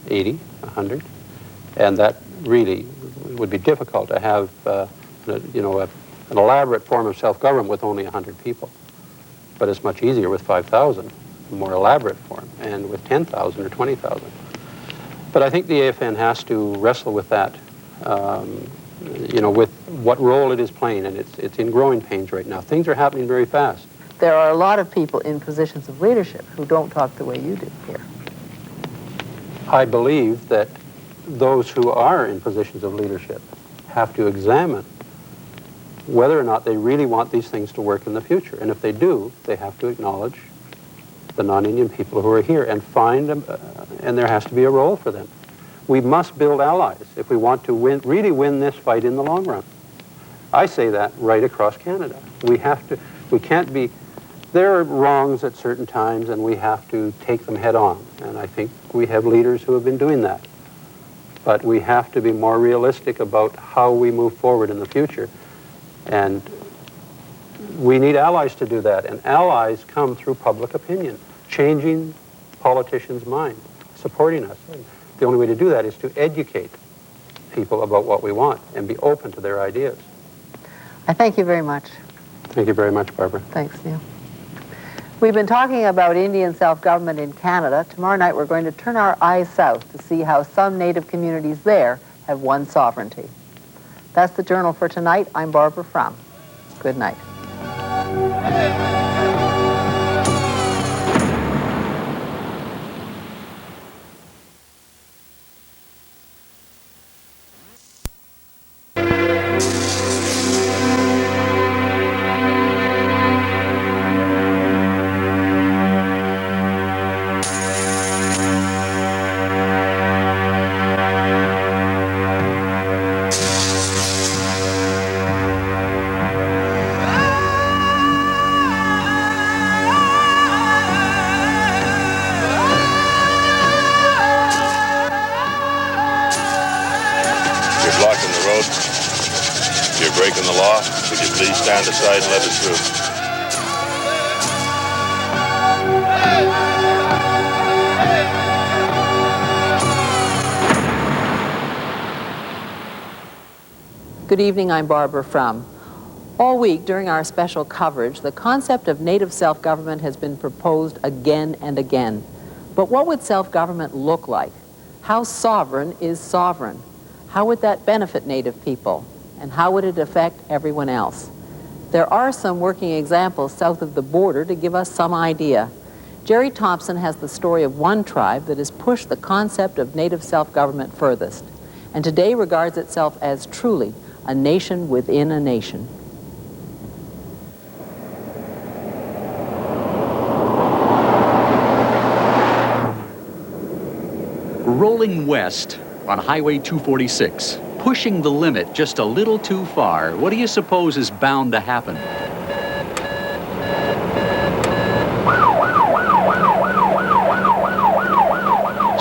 80, 100. And that really would be difficult to have, an elaborate form of self-government with only 100 people. But it's much easier with 5,000, a more elaborate form, and with 10,000 or 20,000. But I think the AFN has to wrestle with that with what role it is playing, and it's in growing pains right now. Things are happening very fast. There are a lot of people in positions of leadership who don't talk the way you do here. I believe that those who are in positions of leadership have to examine whether or not they really want these things to work in the future. And if they do, they have to acknowledge the non-Indian people who are here and find them, and there has to be a role for them. We must build allies if we want to really win this fight in the long run. I say that right across Canada. We can't be, there are wrongs at certain times and we have to take them head on. And I think we have leaders who have been doing that. But we have to be more realistic about how we move forward in the future. And we need allies to do that. And allies come through public opinion, changing politicians' minds, supporting us. And the only way to do that is to educate people about what we want and be open to their ideas. I thank you very much. Thank you very much, Barbara. Thanks, Neil. We've been talking about Indian self-government in Canada. Tomorrow night we're going to turn our eyes south to see how some Native communities there have won sovereignty. That's the Journal for tonight. I'm Barbara Frum. Good night. Breaking the law, would you please stand aside and let us through? Good evening, I'm Barbara Frum. All week during our special coverage, the concept of native self-government has been proposed again and again. But what would self-government look like? How sovereign is sovereign? How would that benefit Native people? And how would it affect everyone else? There are some working examples south of the border to give us some idea. Jerry Thompson has the story of one tribe that has pushed the concept of native self-government furthest, and today regards itself as truly a nation within a nation. Rolling west on Highway 246. Pushing the limit just a little too far, what do you suppose is bound to happen?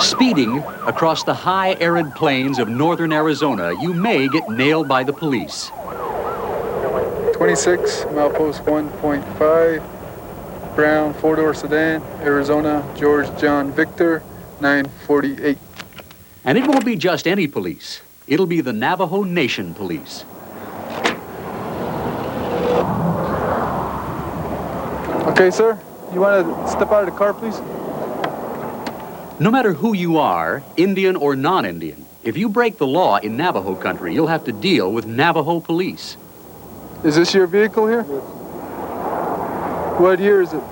Speeding across the high arid plains of northern Arizona, you may get nailed by the police. 26, milepost 1.5, brown four-door sedan, Arizona, George John Victor, 948. And it won't be just any police. It'll be the Navajo Nation Police. Okay, sir. You want to step out of the car, please? No matter who you are, Indian or non-Indian, if you break the law in Navajo country, you'll have to deal with Navajo police. Is this your vehicle here? What year is it?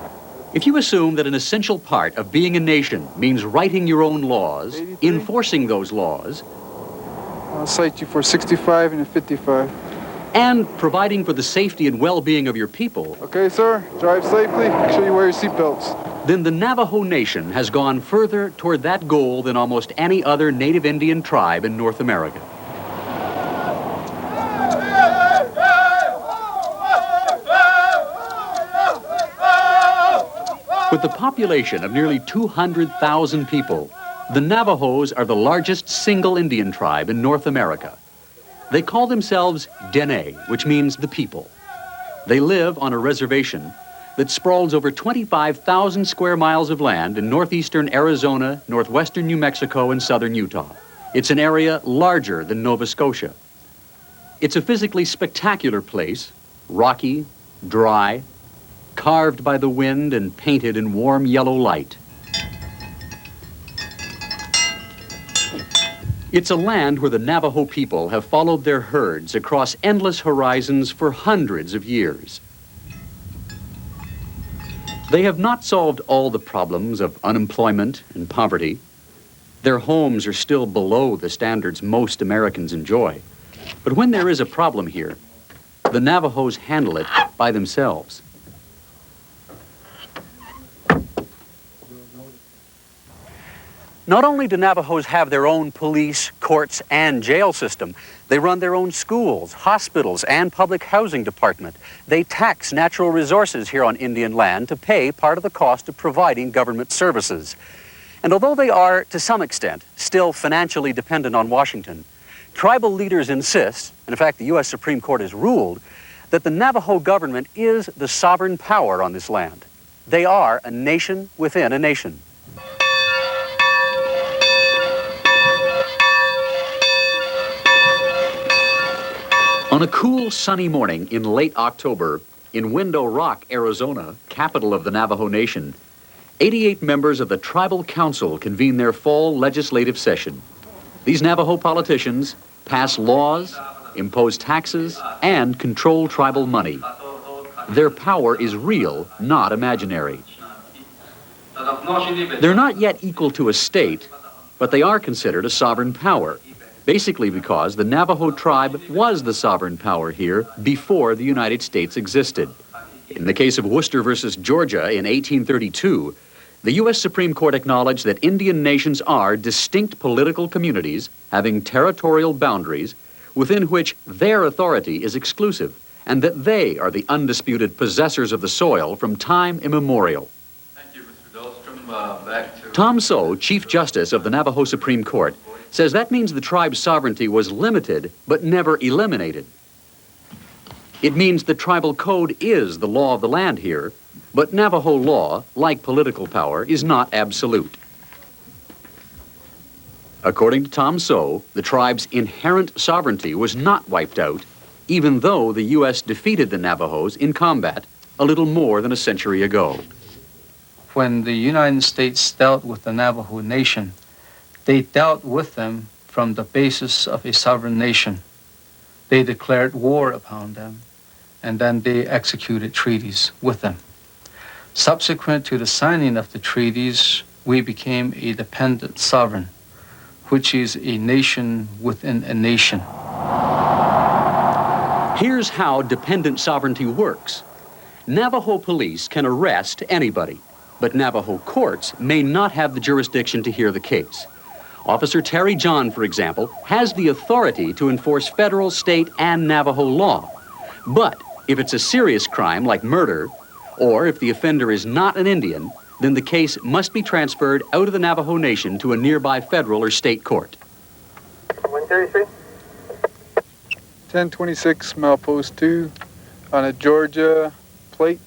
If you assume that an essential part of being a nation means writing your own laws, 83? Enforcing those laws, I'll cite you for 65 and a 55. And providing for the safety and well-being of your people. Okay, sir. Drive safely. Make sure you wear your seatbelts. Then the Navajo Nation has gone further toward that goal than almost any other Native Indian tribe in North America. With a population of nearly 200,000 people, the Navajos are the largest single Indian tribe in North America. They call themselves Dene, which means the people. They live on a reservation that sprawls over 25,000 square miles of land in northeastern Arizona, northwestern New Mexico, and southern Utah. It's an area larger than Nova Scotia. It's a physically spectacular place, rocky, dry, carved by the wind and painted in warm yellow light. It's a land where the Navajo people have followed their herds across endless horizons for hundreds of years. They have not solved all the problems of unemployment and poverty. Their homes are still below the standards most Americans enjoy. But when there is a problem here, the Navajos handle it by themselves. Not only do Navajos have their own police, courts, and jail system, they run their own schools, hospitals, and public housing department. They tax natural resources here on Indian land to pay part of the cost of providing government services. And although they are, to some extent, still financially dependent on Washington, tribal leaders insist, and in fact the U.S. Supreme Court has ruled, that the Navajo government is the sovereign power on this land. They are a nation within a nation. On a cool, sunny morning in late October, in Window Rock, Arizona, capital of the Navajo Nation, 88 members of the Tribal Council convene their fall legislative session. These Navajo politicians pass laws, impose taxes, and control tribal money. Their power is real, not imaginary. They're not yet equal to a state, but they are considered a sovereign power, basically because the Navajo tribe was the sovereign power here before the United States existed. In the case of Worcester versus Georgia in 1832, the U.S. Supreme Court acknowledged that Indian nations are distinct political communities having territorial boundaries within which their authority is exclusive, and that they are the undisputed possessors of the soil from time immemorial. Thank you, Mr. Dahlstrom. Back to Tom Sow, Chief Justice of the Navajo Supreme Court, says that means the tribe's sovereignty was limited but never eliminated. It means the tribal code is the law of the land here, but Navajo law, like political power, is not absolute. According to Tom Sow, the tribe's inherent sovereignty was not wiped out, even though the U.S. defeated the Navajos in combat a little more than a century ago. When the United States dealt with the Navajo Nation, they dealt with them from the basis of a sovereign nation. They declared war upon them, and then they executed treaties with them. Subsequent to the signing of the treaties, we became a dependent sovereign, which is a nation within a nation. Here's how dependent sovereignty works. Navajo police can arrest anybody, but Navajo courts may not have the jurisdiction to hear the case. Officer Terry John, for example, has the authority to enforce federal, state, and Navajo law. But if it's a serious crime like murder, or if the offender is not an Indian, then the case must be transferred out of the Navajo Nation to a nearby federal or state court. 133. 1026 milepost 2 on a Georgia plate,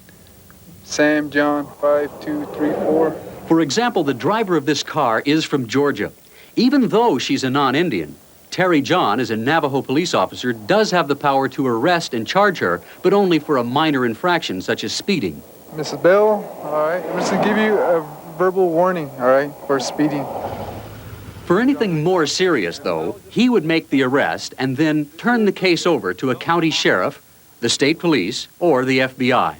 Sam John 5234. For example, the driver of this car is from Georgia. Even though she's a non-Indian, Terry John, as a Navajo police officer, does have the power to arrest and charge her, but only for a minor infraction such as speeding. Mrs. Bell, all right, I'm just going to give you a verbal warning, all right, for speeding. For anything more serious, though, he would make the arrest and then turn the case over to a county sheriff, the state police, or the FBI.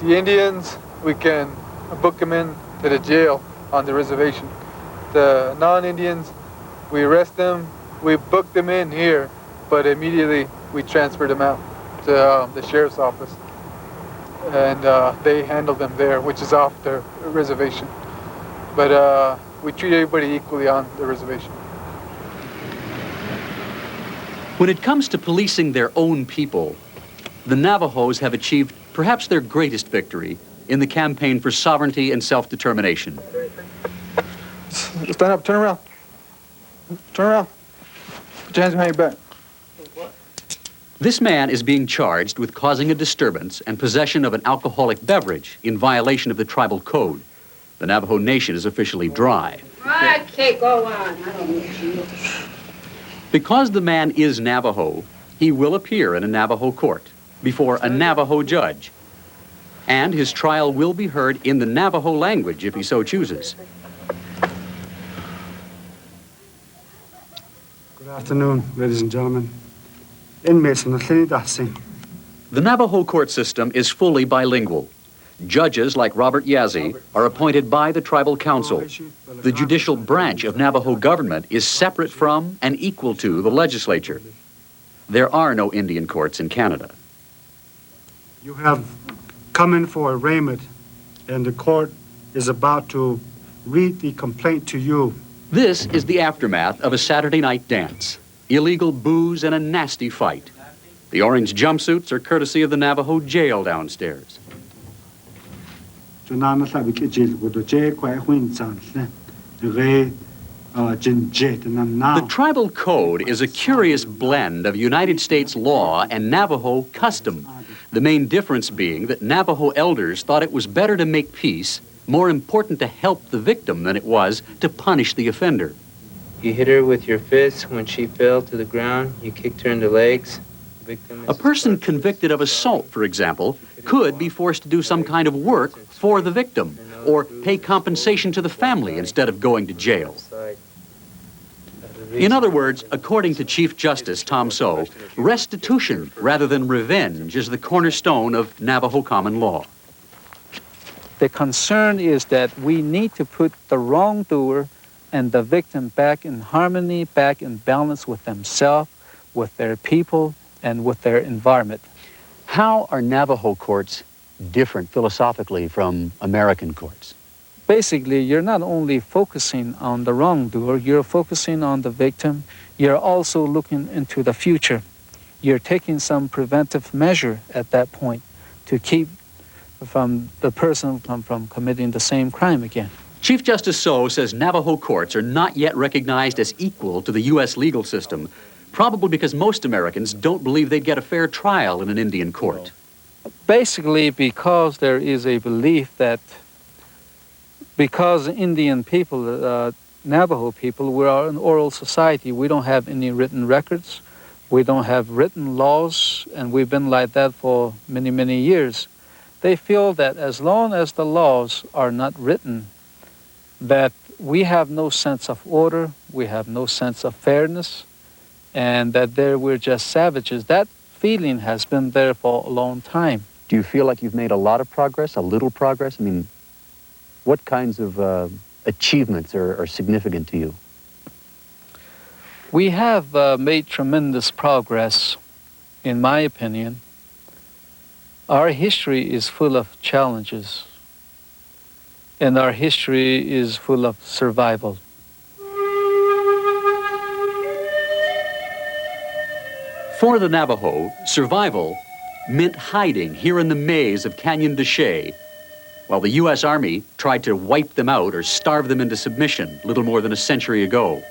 The Indians, we can book them in to the jail on the reservation. The non-Indians, we arrest them, we book them in here, but immediately we transfer them out to the sheriff's office. And they handle them there, which is off the reservation. But we treat everybody equally on the reservation. When it comes to policing their own people, the Navajos have achieved perhaps their greatest victory in the campaign for sovereignty and self-determination. Stand up, turn around. Turn around. Put your hands behind your back. This man is being charged with causing a disturbance and possession of an alcoholic beverage in violation of the tribal code. The Navajo Nation is officially dry. Okay, go on. I don't need you. Because the man is Navajo, he will appear in a Navajo court before a Navajo judge. And his trial will be heard in the Navajo language if he so chooses. Good afternoon, ladies and gentlemen. Inmates from the Trinidad. The Navajo court system is fully bilingual. Judges like Robert Yazzie are appointed by the tribal council. The judicial branch of Navajo government is separate from and equal to the legislature. There are no Indian courts in Canada. You have come in for arraignment, and the court is about to read the complaint to you. This is the aftermath of a Saturday night dance. Illegal booze and a nasty fight. The orange jumpsuits are courtesy of the Navajo jail downstairs. The tribal code is a curious blend of United States law and Navajo custom. The main difference being that Navajo elders thought it was better to make peace, more important to help the victim than it was to punish the offender. You hit her with your fist when she fell to the ground. You kicked her in the legs. A person convicted of assault, for example, could be forced to do some kind of work for the victim or pay compensation to the family instead of going to jail. In other words, according to Chief Justice Tom Sow, restitution rather than revenge is the cornerstone of Navajo common law. The concern is that we need to put the wrongdoer and the victim back in harmony, back in balance with themselves, with their people, and with their environment. How are Navajo courts different philosophically from American courts? Basically, you're not only focusing on the wrongdoer, you're focusing on the victim. You're also looking into the future. You're taking some preventive measure at that point to keep from the person from committing the same crime again. Chief Justice Sow says Navajo courts are not yet recognized as equal to the U.S. legal system, probably because most Americans don't believe they'd get a fair trial in an Indian court. Basically, because there is a belief that because Indian people, Navajo people, we are an oral society, we don't have any written records, we don't have written laws, and we've been like that for many, many years. They feel that as long as the laws are not written, that we have no sense of order, we have no sense of fairness, and that we're just savages. That feeling has been there for a long time. Do you feel like you've made a lot of progress, a little progress? I mean, what kinds of achievements are significant to you? We have made tremendous progress, in my opinion. Our history is full of challenges, and our history is full of survival. For the Navajo, survival meant hiding here in the maze of Canyon de Chelly, while the U.S. Army tried to wipe them out or starve them into submission little more than a century ago.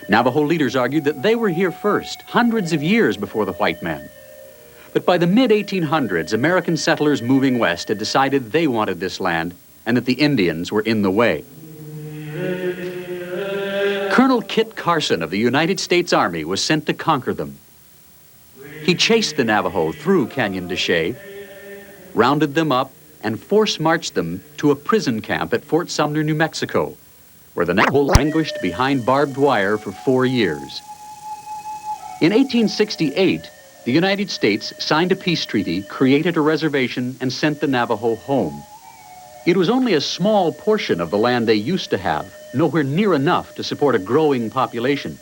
Navajo leaders argued that they were here first, hundreds of years before the white man. But by the mid-1800s, American settlers moving west had decided they wanted this land and that the Indians were in the way. Colonel Kit Carson of the United States Army was sent to conquer them. He chased the Navajo through Canyon de Chelly, rounded them up, and force-marched them to a prison camp at Fort Sumner, New Mexico, where the Navajo languished behind barbed wire for 4 years. In 1868, the United States signed a peace treaty, created a reservation, and sent the Navajo home. It was only a small portion of the land they used to have, nowhere near enough to support a growing population.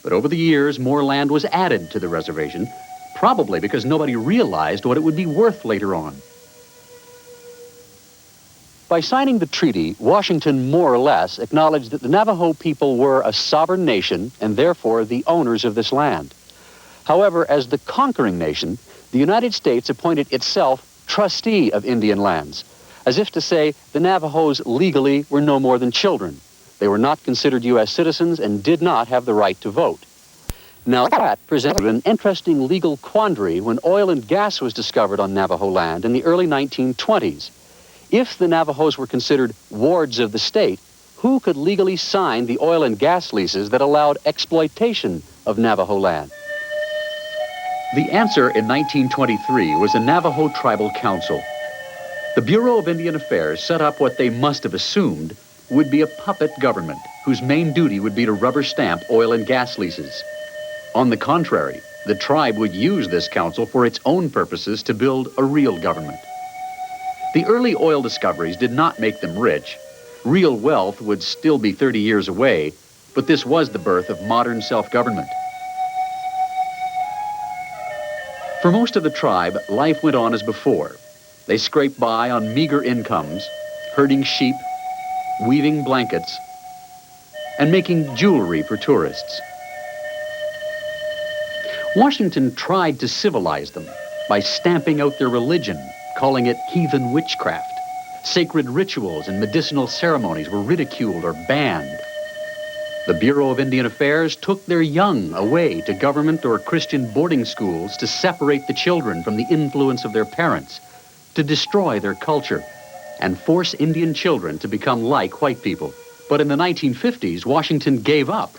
But over the years, more land was added to the reservation, probably because nobody realized what it would be worth later on. By signing the treaty, Washington more or less acknowledged that the Navajo people were a sovereign nation and therefore the owners of this land. However, as the conquering nation, the United States appointed itself trustee of Indian lands, as if to say the Navajos legally were no more than children. They were not considered U.S. citizens and did not have the right to vote. Now that presented an interesting legal quandary when oil and gas was discovered on Navajo land in the early 1920s. If the Navajos were considered wards of the state, who could legally sign the oil and gas leases that allowed exploitation of Navajo land? The answer in 1923 was a Navajo Tribal Council. The Bureau of Indian Affairs set up what they must have assumed would be a puppet government whose main duty would be to rubber stamp oil and gas leases. On the contrary, the tribe would use this council for its own purposes to build a real government. The early oil discoveries did not make them rich. Real wealth would still be 30 years away, but this was the birth of modern self-government. For most of the tribe, life went on as before. They scraped by on meager incomes, herding sheep, weaving blankets, and making jewelry for tourists. Washington tried to civilize them by stamping out their religion, calling it heathen witchcraft. Sacred rituals and medicinal ceremonies were ridiculed or banned. The Bureau of Indian Affairs took their young away to government or Christian boarding schools to separate the children from the influence of their parents, to destroy their culture, and force Indian children to become like white people. But in the 1950s, Washington gave up.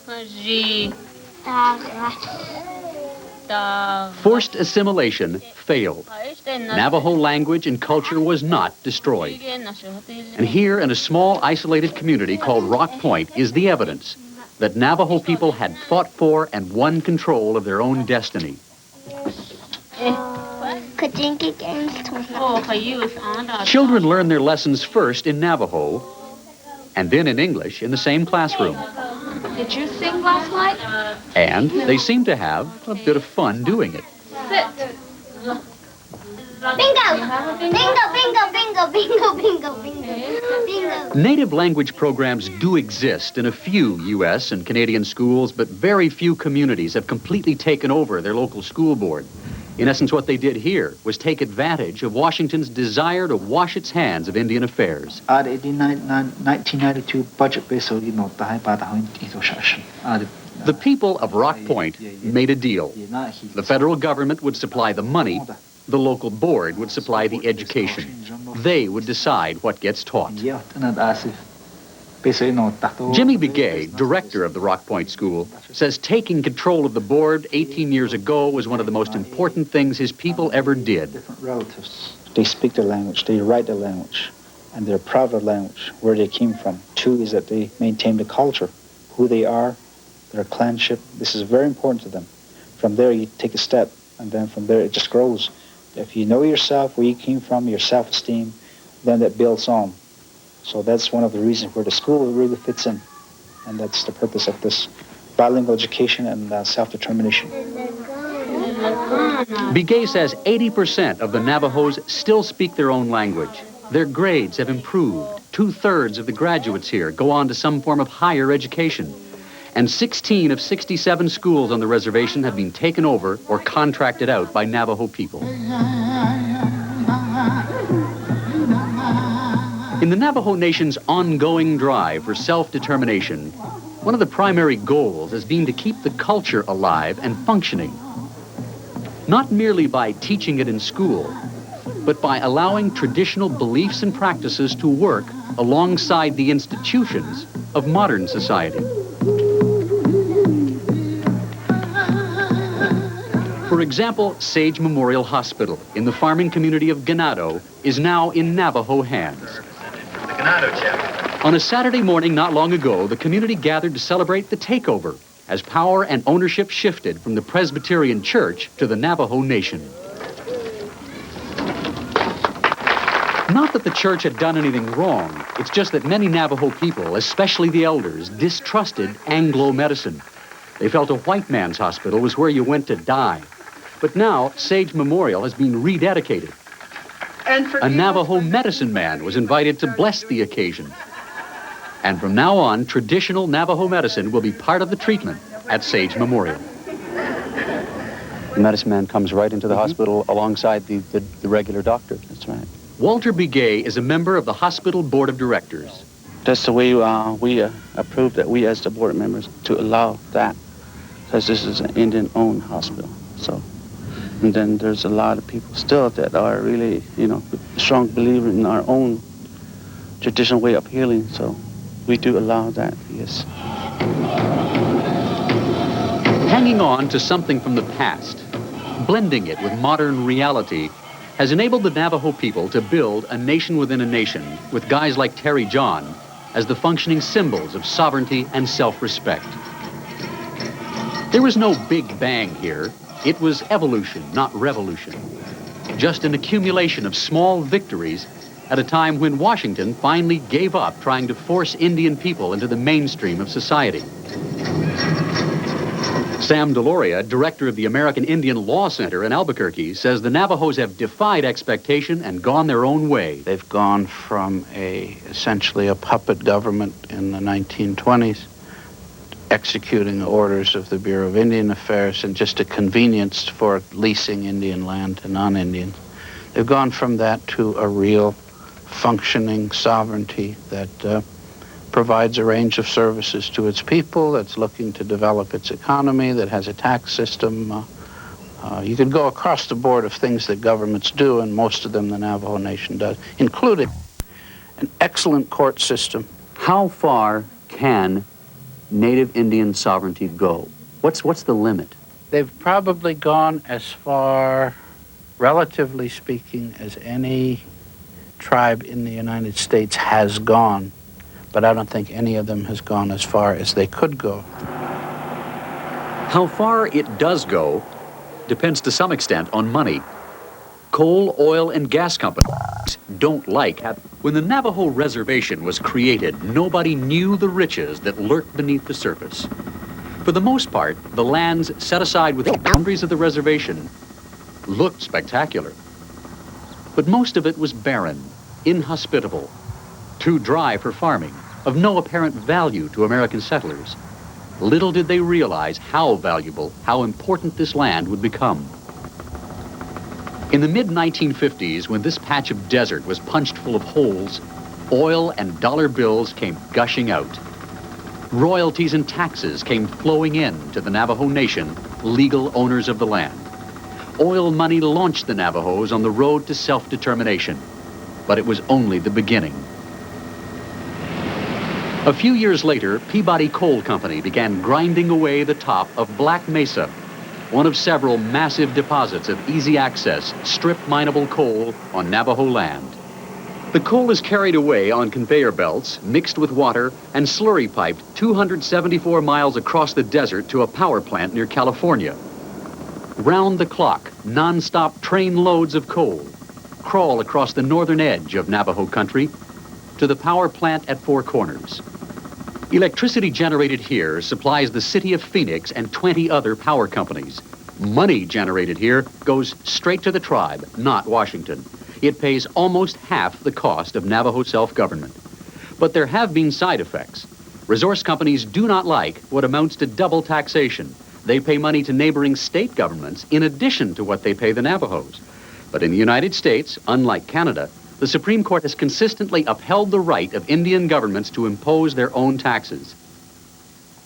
Forced assimilation failed. Navajo language and culture was not destroyed. And here in a small isolated community called Rock Point is the evidence that Navajo people had fought for and won control of their own destiny. Children learn their lessons first in Navajo and then in English in the same classroom. Did you sing last night? And they seem to have a bit of fun doing it. Sit. Bingo! Bingo, bingo, bingo, bingo, bingo, bingo, bingo. Native language programs do exist in a few U.S. and Canadian schools, but very few communities have completely taken over their local school board. In essence, what they did here was take advantage of Washington's desire to wash its hands of Indian affairs. The people of Rock Point made a deal. The federal government would supply the money, the local board would supply the education. They would decide what gets taught. Jimmy Begay, director of the Rock Point School, says taking control of the board 18 years ago was one of the most important things his people ever did. Relatives, they speak their language, they write their language, and they're proud of their language, where they came from. Two is that they maintain the culture, who they are, their clanship. This is very important to them. From there, you take a step, and then from there, it just grows. If you know yourself, where you came from, your self-esteem, then that builds on. So that's one of the reasons where the school really fits in. And that's the purpose of this bilingual education and self-determination. Begay says 80% of the Navajos still speak their own language. Their grades have improved. 2/3 of the graduates here go on to some form of higher education. And 16 of 67 schools on the reservation have been taken over or contracted out by Navajo people. In the Navajo Nation's ongoing drive for self-determination, one of the primary goals has been to keep the culture alive and functioning. Not merely by teaching it in school, but by allowing traditional beliefs and practices to work alongside the institutions of modern society. For example, Sage Memorial Hospital in the farming community of Ganado is now in Navajo hands. On a Saturday morning not long ago, the community gathered to celebrate the takeover as power and ownership shifted from the Presbyterian Church to the Navajo Nation. Not that the church had done anything wrong. It's just that many Navajo people, especially the elders, distrusted Anglo medicine. They felt a white man's hospital was where you went to die. But now, Sage Memorial has been rededicated. A Navajo medicine man was invited to bless the occasion. And from now on, traditional Navajo medicine will be part of the treatment at Sage Memorial. The medicine man comes right into the hospital alongside the regular doctor. That's right. Walter Begay is a member of the hospital board of directors. That's the way we approved that, we as the board members, to allow that, because this is an Indian-owned hospital. So, and then there's a lot of people still that are really, strong believers in our own traditional way of healing. So we do allow that, yes. Hanging on to something from the past, blending it with modern reality, has enabled the Navajo people to build a nation within a nation with guys like Terry John as the functioning symbols of sovereignty and self-respect. There was no big bang here. It was evolution, not revolution. Just an accumulation of small victories at a time when Washington finally gave up trying to force Indian people into the mainstream of society. Sam Deloria, director of the American Indian Law Center in Albuquerque, says the Navajos have defied expectation and gone their own way. They've gone from essentially a puppet government in the 1920s, executing orders of the Bureau of Indian Affairs and just a convenience for leasing Indian land to non-Indians. They've gone from that to a real functioning sovereignty that provides a range of services to its people, that's looking to develop its economy, that has a tax system. You could go across the board of things that governments do, and most of them the Navajo Nation does, including an excellent court system. How far can Native Indian sovereignty go? What's the limit? They've probably gone as far, relatively speaking, as any tribe in the United States has gone, but I don't think any of them has gone as far as they could go. How far it does go depends to some extent on money. Coal, oil, and gas companies don't like having. When the Navajo Reservation was created, nobody knew the riches that lurked beneath the surface. For the most part, the lands set aside within the boundaries of the reservation looked spectacular. But most of it was barren, inhospitable, too dry for farming, of no apparent value to American settlers. Little did they realize how valuable, how important this land would become. In the mid-1950s, when this patch of desert was punched full of holes, oil and dollar bills came gushing out. Royalties and taxes came flowing in to the Navajo Nation, legal owners of the land. Oil money launched the Navajos on the road to self-determination, but it was only the beginning. A few years later, Peabody Coal Company began grinding away the top of Black Mesa, one of several massive deposits of easy access, strip mineable coal on Navajo land. The coal is carried away on conveyor belts, mixed with water, and slurry piped 274 miles across the desert to a power plant near California. Round the clock, non-stop train loads of coal crawl across the northern edge of Navajo country to the power plant at Four Corners. Electricity generated here supplies the city of Phoenix and 20 other power companies. Money generated here goes straight to the tribe, not Washington. It pays almost half the cost of Navajo self-government. But there have been side effects. Resource companies do not like what amounts to double taxation. They pay money to neighboring state governments in addition to what they pay the Navajos. But in the United States, unlike Canada, the Supreme Court has consistently upheld the right of Indian governments to impose their own taxes.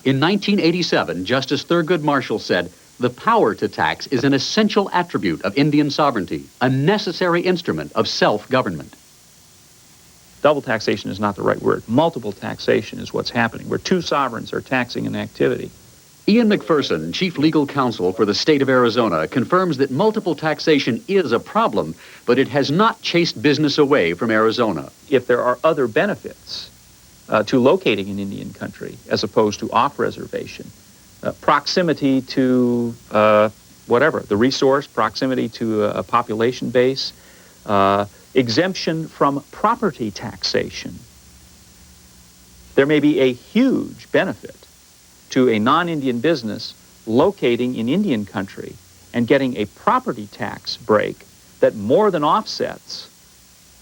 In 1987, Justice Thurgood Marshall said, "The power to tax is an essential attribute of Indian sovereignty, a necessary instrument of self-government." Double taxation is not the right word. Multiple taxation is what's happening, where two sovereigns are taxing an activity. Ian McPherson, Chief Legal Counsel for the state of Arizona, confirms that multiple taxation is a problem, but it has not chased business away from Arizona. If there are other benefits to locating in Indian country as opposed to off-reservation, proximity to whatever, the resource, proximity to a population base, exemption from property taxation, there may be a huge benefit to a non-Indian business locating in Indian country and getting a property tax break that more than offsets,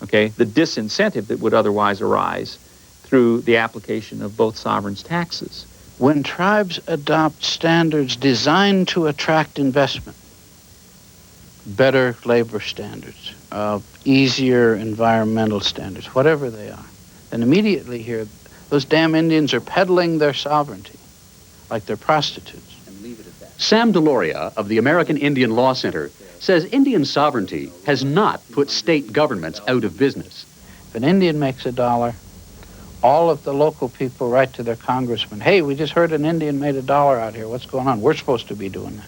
okay, the disincentive that would otherwise arise through the application of both sovereigns' taxes. When tribes adopt standards designed to attract investment, better labor standards, easier environmental standards, whatever they are, then immediately here, those damn Indians are peddling their sovereignty like they're prostitutes. Sam Deloria of the American Indian Law Center says Indian sovereignty has not put state governments out of business. If an Indian makes $1, all of the local people write to their congressman, "Hey, we just heard an Indian made $1 out here. What's going on? We're supposed to be doing that."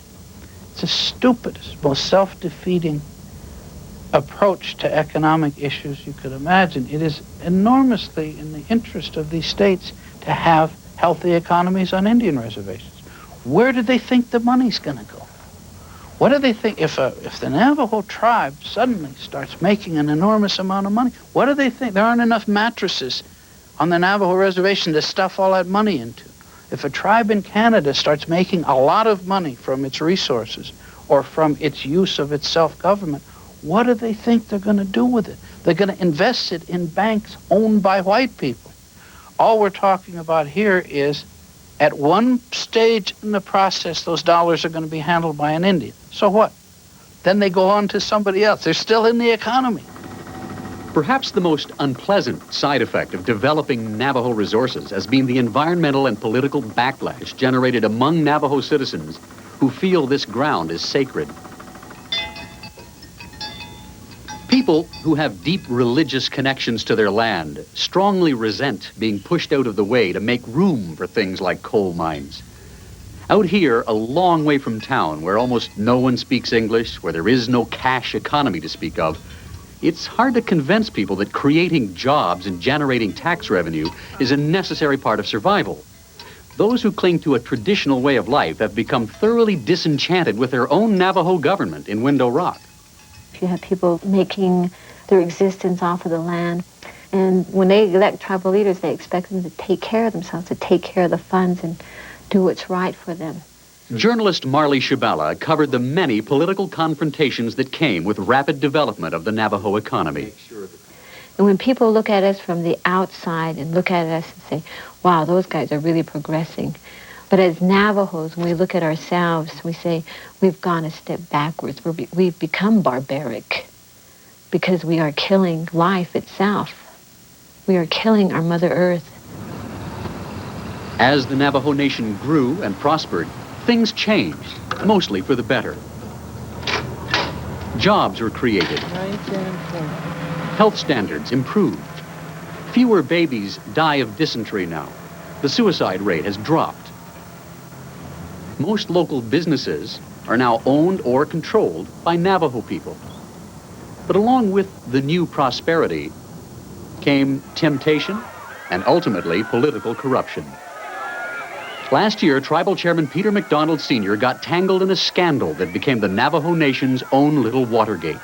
It's the stupidest, most self-defeating approach to economic issues you could imagine. It is enormously in the interest of these states to have healthy economies on Indian reservations. Where do they think the money's going to go? What do they think if the Navajo tribe suddenly starts making an enormous amount of money? What do they think? There aren't enough mattresses on the Navajo reservation to stuff all that money into. If a tribe in Canada starts making a lot of money from its resources or from its use of its self-government, what do they think they're going to do with it? They're going to invest it in banks owned by white people. All we're talking about here is at one stage in the process, those dollars are going to be handled by an Indian. So what? Then they go on to somebody else. They're still in the economy. Perhaps the most unpleasant side effect of developing Navajo resources has been the environmental and political backlash generated among Navajo citizens who feel this ground is sacred. People who have deep religious connections to their land strongly resent being pushed out of the way to make room for things like coal mines. Out here, a long way from town, where almost no one speaks English, where there is no cash economy to speak of, it's hard to convince people that creating jobs and generating tax revenue is a necessary part of survival. Those who cling to a traditional way of life have become thoroughly disenchanted with their own Navajo government in Window Rock. You have people making their existence off of the land. And when they elect tribal leaders, they expect them to take care of themselves, to take care of the funds and do what's right for them. Journalist Marley Shabala covered the many political confrontations that came with rapid development of the Navajo economy. And when people look at us from the outside and look at us and say, wow, those guys are really progressing. But as Navajos, when we look at ourselves, we say, we've gone a step backwards. We've become barbaric because we are killing life itself. We are killing our Mother Earth. As the Navajo Nation grew and prospered, things changed, mostly for the better. Jobs were created. Health standards improved. Fewer babies die of dysentery now. The suicide rate has dropped. Most local businesses are now owned or controlled by Navajo people. But along with the new prosperity came temptation and ultimately political corruption. Last year, Tribal Chairman Peter MacDonald Sr. got tangled in a scandal that became the Navajo Nation's own little Watergate.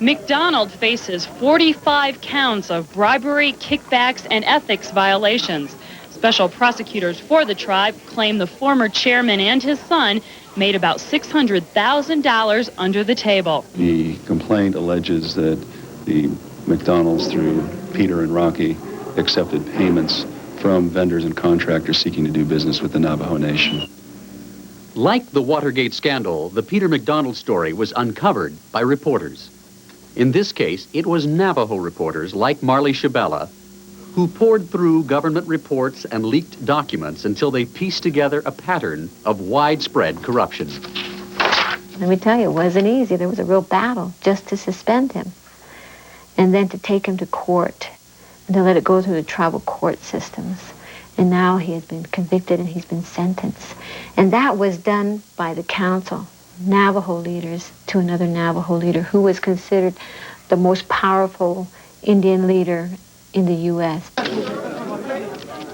MacDonald faces 45 counts of bribery, kickbacks, and ethics violations. Special prosecutors for the tribe claim the former chairman and his son made about $600,000 under the table. The complaint alleges that the McDonald's, through Peter and Rocky, accepted payments from vendors and contractors seeking to do business with the Navajo Nation. Like the Watergate scandal, the Peter MacDonald story was uncovered by reporters. In this case, it was Navajo reporters like Marley Shabala who poured through government reports and leaked documents until they pieced together a pattern of widespread corruption. Let me tell you, it wasn't easy. There was a real battle just to suspend him and then to take him to court and to let it go through the tribal court systems. And now he has been convicted and he's been sentenced. And that was done by the council, Navajo leaders to another Navajo leader who was considered the most powerful Indian leader in the U.S.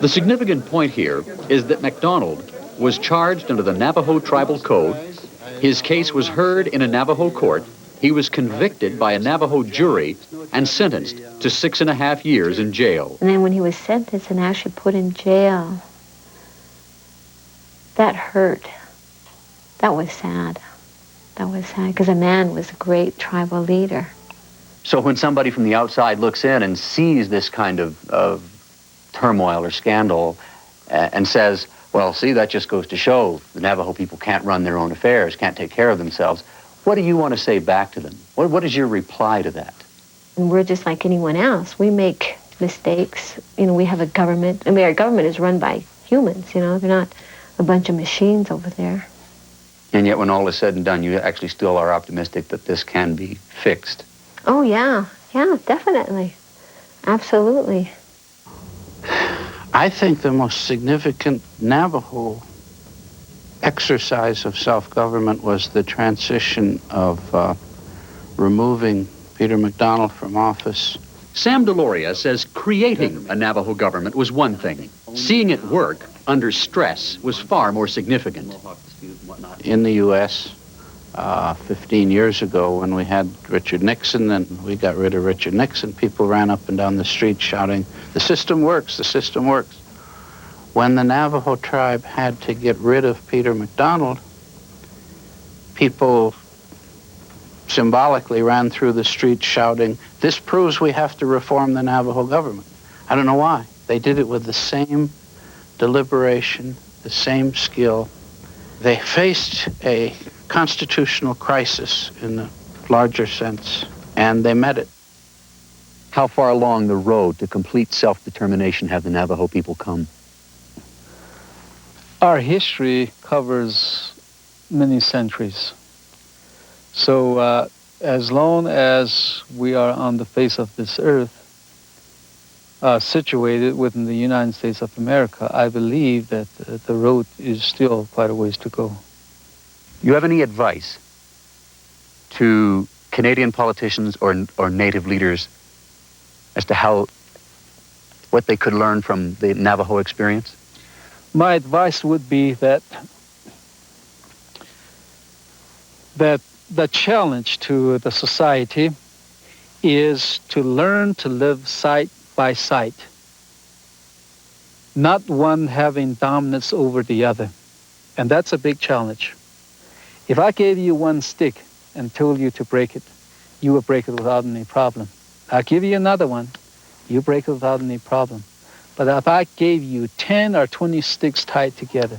The significant point here is that MacDonald was charged under the Navajo Tribal Code. His case was heard in a Navajo court. He was convicted by a Navajo jury and sentenced to 6.5 years in jail. And then when he was sentenced and actually put in jail, that hurt. That was sad. That was sad because a man was a great tribal leader. So when somebody from the outside looks in and sees this kind of turmoil or scandal and says, well, see, that just goes to show the Navajo people can't run their own affairs, can't take care of themselves, what do you want to say back to them? What is your reply to that? And we're just like anyone else. We make mistakes. You know, we have a government. I mean, our government is run by humans, you know. They're not a bunch of machines over there. And yet when all is said and done, you actually still are optimistic that this can be fixed. Oh, yeah. Yeah, definitely. Absolutely. I think the most significant Navajo exercise of self-government was the transition of removing Peter MacDonald from office. Sam Deloria says creating a Navajo government was one thing. Seeing it work under stress was far more significant. In the U.S., 15 years ago, when we had Richard Nixon and we got rid of Richard Nixon, people ran up and down the street shouting, "The system works, the system works." When the Navajo tribe had to get rid of Peter MacDonald, people symbolically ran through the streets shouting, "This proves we have to reform the Navajo government." I don't know why. They did it with the same deliberation, the same skill. They faced a constitutional crisis in the larger sense, and they met it. How far along the road to complete self-determination have the Navajo people come? Our history covers many centuries. So as long as we are on the face of this earth, situated within the United States of America, I believe that the road is still quite a ways to go. You have any advice to Canadian politicians or Native leaders as to what they could learn from the Navajo experience? My advice would be that the challenge to the society is to learn to live side by side, not one having dominance over the other. And that's a big challenge. If I gave you one stick and told you to break it, you would break it without any problem. I'll give you another one, you break it without any problem. But if I gave you 10 or 20 sticks tied together,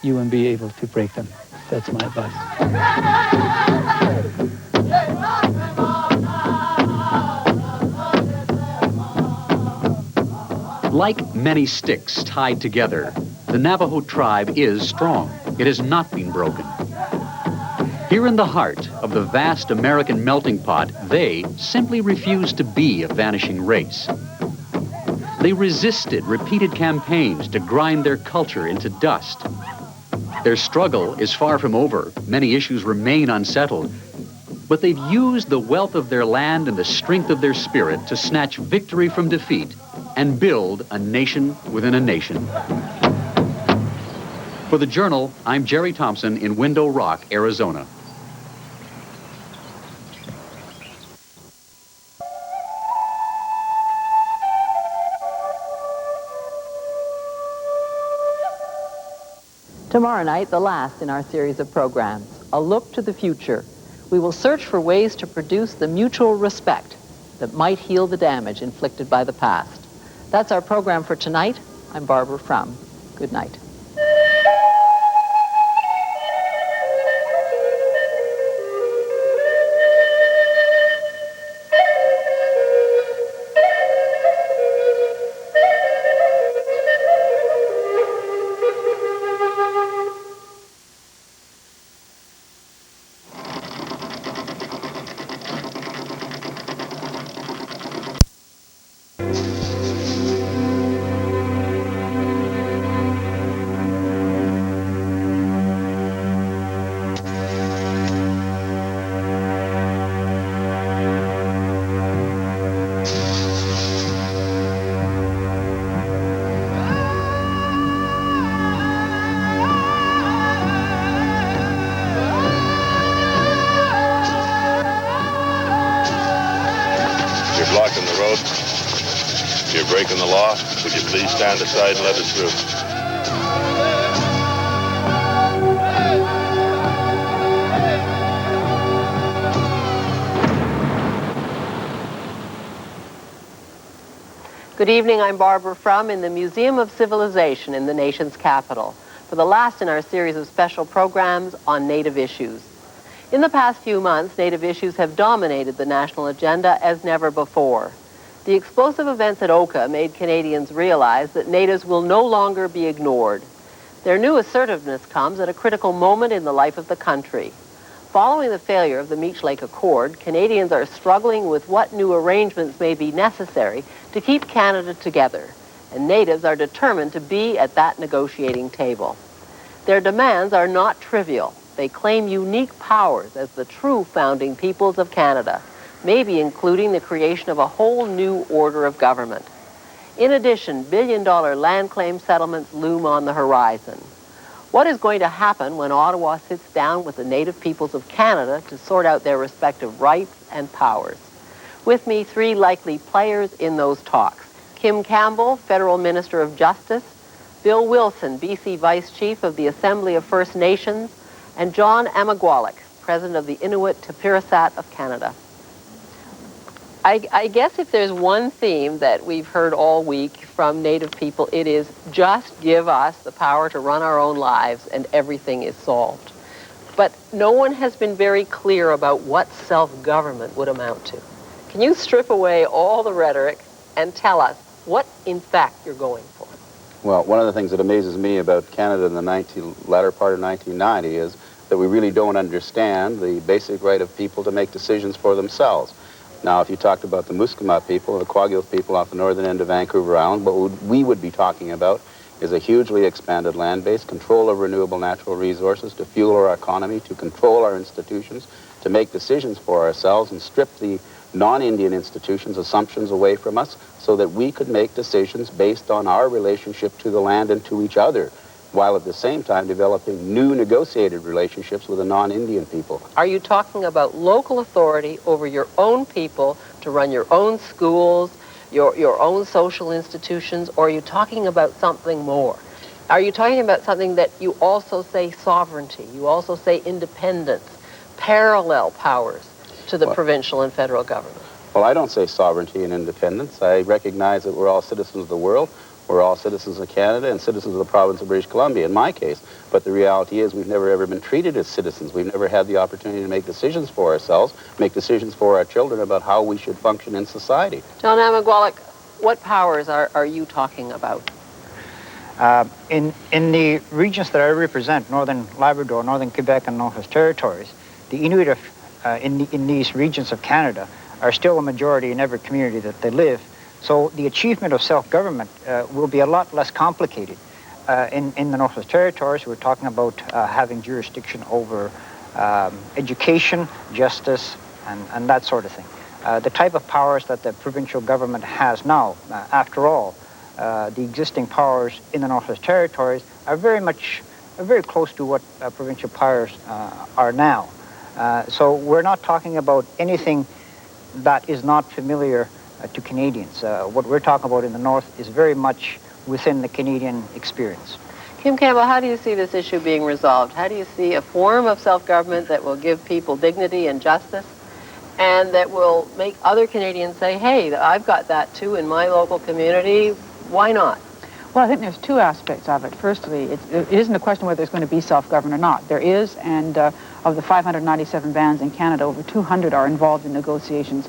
you wouldn't be able to break them. That's my advice. Like many sticks tied together, the Navajo tribe is strong. It has not been broken. Here in the heart of the vast American melting pot, they simply refuse to be a vanishing race. They resisted repeated campaigns to grind their culture into dust. Their struggle is far from over. Many issues remain unsettled. But they've used the wealth of their land and the strength of their spirit to snatch victory from defeat and build a nation within a nation. For the Journal, I'm Jerry Thompson in Window Rock, Arizona. Tomorrow night, the last in our series of programs, A Look to the Future. We will search for ways to produce the mutual respect that might heal the damage inflicted by the past. That's our program for tonight. I'm Barbara Frum. Good night. Blocking the road. You're breaking the law. Would you please stand aside and let us through? Good evening, I'm Barbara Frum in the Museum of Civilization in the nation's capital for the last in our series of special programs on Native issues. In the past few months, Native issues have dominated the national agenda as never before. The explosive events at Oka made Canadians realize that Natives will no longer be ignored. Their new assertiveness comes at a critical moment in the life of the country. Following the failure of the Meech Lake Accord, Canadians are struggling with what new arrangements may be necessary to keep Canada together, and Natives are determined to be at that negotiating table. Their demands are not trivial. they claim unique powers as the true founding peoples of Canada, maybe including the creation of a whole new order of government. In addition, billion-dollar land claim settlements loom on the horizon. What is going to happen when Ottawa sits down with the Native peoples of Canada to sort out their respective rights and powers? With me, three likely players in those talks. Kim Campbell, Federal Minister of Justice, Bill Wilson, BC Vice Chief of the Assembly of First Nations, and John Amagwalik, President of the Inuit Tapirasat of Canada. I guess if there's one theme that we've heard all week from Native people, it is just give us the power to run our own lives and everything is solved. But no one has been very clear about what self-government would amount to. Can you strip away all the rhetoric and tell us what, in fact, you're going for? Well, one of the things that amazes me about Canada in the latter part of 1990 is that we really don't understand the basic right of people to make decisions for themselves. Now, if you talked about the Musqueam people, the Kwagilth people off the northern end of Vancouver Island, what we would be talking about is a hugely expanded land base, control of renewable natural resources to fuel our economy, to control our institutions, to make decisions for ourselves and strip the non-Indian institutions' assumptions away from us so that we could make decisions based on our relationship to the land and to each other, while at the same time developing new negotiated relationships with the non-Indian people. Are you talking about local authority over your own people to run your own schools, your own social institutions, or are you talking about something more? Are you talking about something that you also say sovereignty, you also say independence, parallel powers to the provincial and federal government? Well, I don't say sovereignty and independence. I recognize that we're all citizens of the world. We're all citizens of Canada and citizens of the province of British Columbia, in my case. But the reality is we've never ever been treated as citizens. We've never had the opportunity to make decisions for ourselves, make decisions for our children about how we should function in society. John Amagwalik, what powers are you talking about? In the regions that I represent, Northern Labrador, Northern Quebec, and Northwest Territories, the Inuit in these regions of Canada are still a majority in every community that they live. So the achievement of self-government will be a lot less complicated. In the Northwest Territories, we're talking about having jurisdiction over education, justice, and that sort of thing. The type of powers that the provincial government has now, after all, the existing powers in the Northwest Territories are very close to what provincial powers are now. So we're not talking about anything that is not familiar to Canadians. What we're talking about in the North is very much within the Canadian experience. Kim Campbell, how do you see this issue being resolved? How do you see a form of self-government that will give people dignity and justice and that will make other Canadians say, hey, I've got that too in my local community, why not? Well, I think there's two aspects of it. Firstly, it isn't a question whether there's going to be self-government or not. There is, and of the 597 bands in Canada, over 200 are involved in negotiations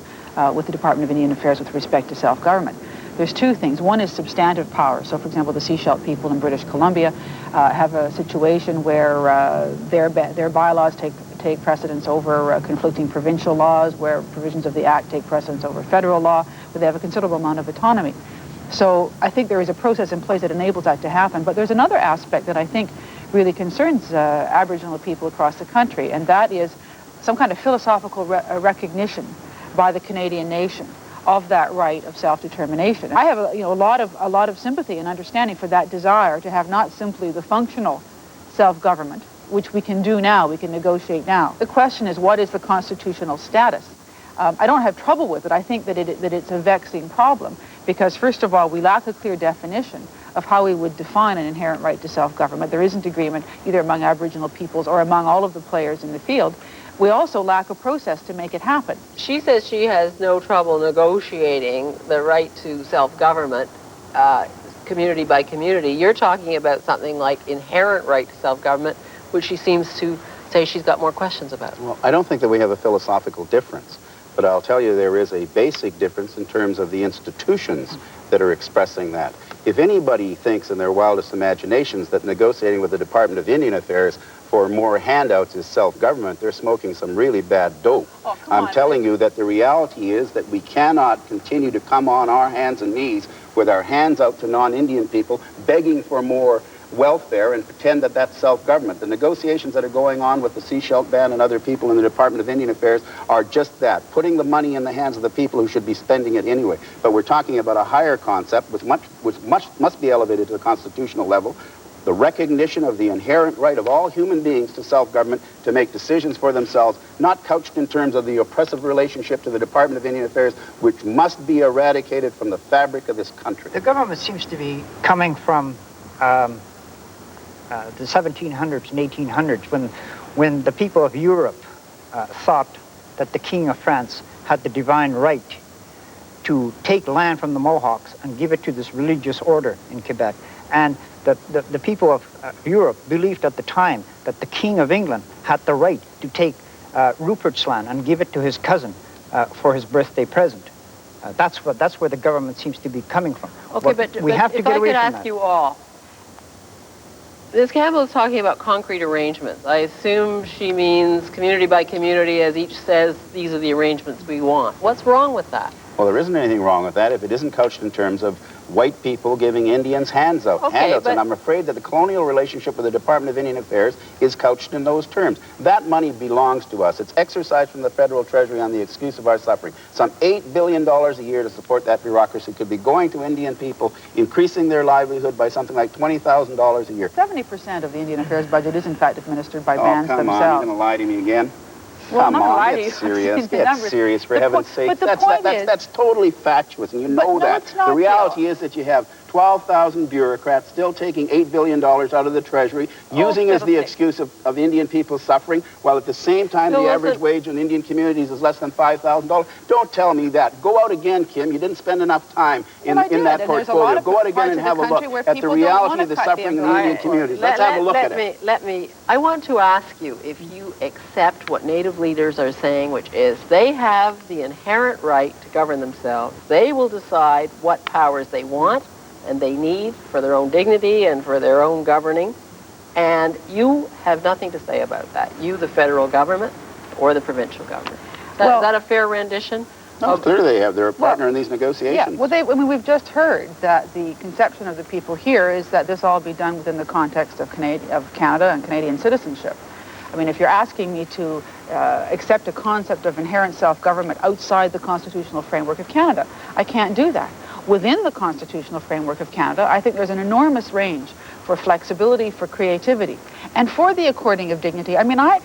with the Department of Indian Affairs with respect to self-government. There's two things. One is substantive power. So, for example, the Sechelt people in British Columbia have a situation where their bylaws take precedence over conflicting provincial laws, where provisions of the Act take precedence over federal law, where they have a considerable amount of autonomy. So I think there is a process in place that enables that to happen. But there's another aspect that I think really concerns Aboriginal people across the country, and that is some kind of philosophical recognition by the Canadian nation of that right of self-determination. I have a lot of sympathy and understanding for that desire to have not simply the functional self-government, which we can do now, we can negotiate now. The question is, what is the constitutional status? I don't have trouble with it. I think that it's a vexing problem because, first of all, we lack a clear definition of how we would define an inherent right to self-government. There isn't agreement either among Aboriginal peoples or among all of the players in the field. We also lack a process to make it happen. She says she has no trouble negotiating the right to self-government community by community. You're talking about something like inherent right to self-government, which she seems to say she's got more questions about. Well, I don't think that we have a philosophical difference, but I'll tell you there is a basic difference in terms of the institutions that are expressing that. If anybody thinks in their wildest imaginations that negotiating with the Department of Indian Affairs for more handouts is self-government, they're smoking some really bad dope. I'm telling you that the reality is that we cannot continue to come on our hands and knees with our hands out to non-Indian people, begging for more welfare and pretend that that's self-government. The negotiations that are going on with the Sechelt band and other people in the Department of Indian Affairs are just that, putting the money in the hands of the people who should be spending it anyway. But we're talking about a higher concept which must be elevated to the constitutional level, the recognition of the inherent right of all human beings to self-government, to make decisions for themselves, not couched in terms of the oppressive relationship to the Department of Indian Affairs, which must be eradicated from the fabric of this country. The government seems to be coming from the 1700s and 1800s, when the people of Europe thought that the King of France had the divine right to take land from the Mohawks and give it to this religious order in Quebec. And the people of Europe believed at the time that the King of England had the right to take Rupert's land and give it to his cousin for his birthday present. That's where the government seems to be coming from. Okay, but we have to get away from that. If I could ask you all, Ms. Campbell is talking about concrete arrangements. I assume she means community by community, as each says, these are the arrangements we want. What's wrong with that? Well, there isn't anything wrong with that if it isn't couched in terms of white people giving Indians handouts. And I'm afraid that the colonial relationship with the Department of Indian Affairs is couched in those terms. That money belongs to us. It's exercised from the federal treasury on the excuse of our suffering. Some $8 billion a year to support that bureaucracy could be going to Indian people, increasing their livelihood by something like $20,000 a year. 70% of the Indian Affairs budget is in fact administered by bands themselves. Oh, come on, you're going to lie to me again? Well, Come I'm not on, lying to get you. serious. Get serious, for heaven's sake. That's totally fatuous, and you know that. The reality is that you have 12,000 bureaucrats still taking $8 billion out of the Treasury, using as the excuse of Indian people's suffering, while at the same time the average wage in Indian communities is less than $5,000. Don't tell me that. Go out again, Kim. You didn't spend enough time in that portfolio. Go out again and have a look at the reality of the suffering in the Indian communities. Let's have a look at it. I want to ask you if you accept what Native leaders are saying, which is they have the inherent right to govern themselves. They will decide what powers they want and they need for their own dignity and for their own governing. And you have nothing to say about that. You, the federal government, or the provincial government. Is that a fair rendition? No, clearly they have. They're a partner in these negotiations. Yeah, well, we've just heard that the conception of the people here is that this all be done within the context of Canada and Canadian citizenship. I mean, if you're asking me to accept a concept of inherent self-government outside the constitutional framework of Canada, I can't do that. Within the constitutional framework of Canada, I think there's an enormous range for flexibility, for creativity, and for the according of dignity. I mean, I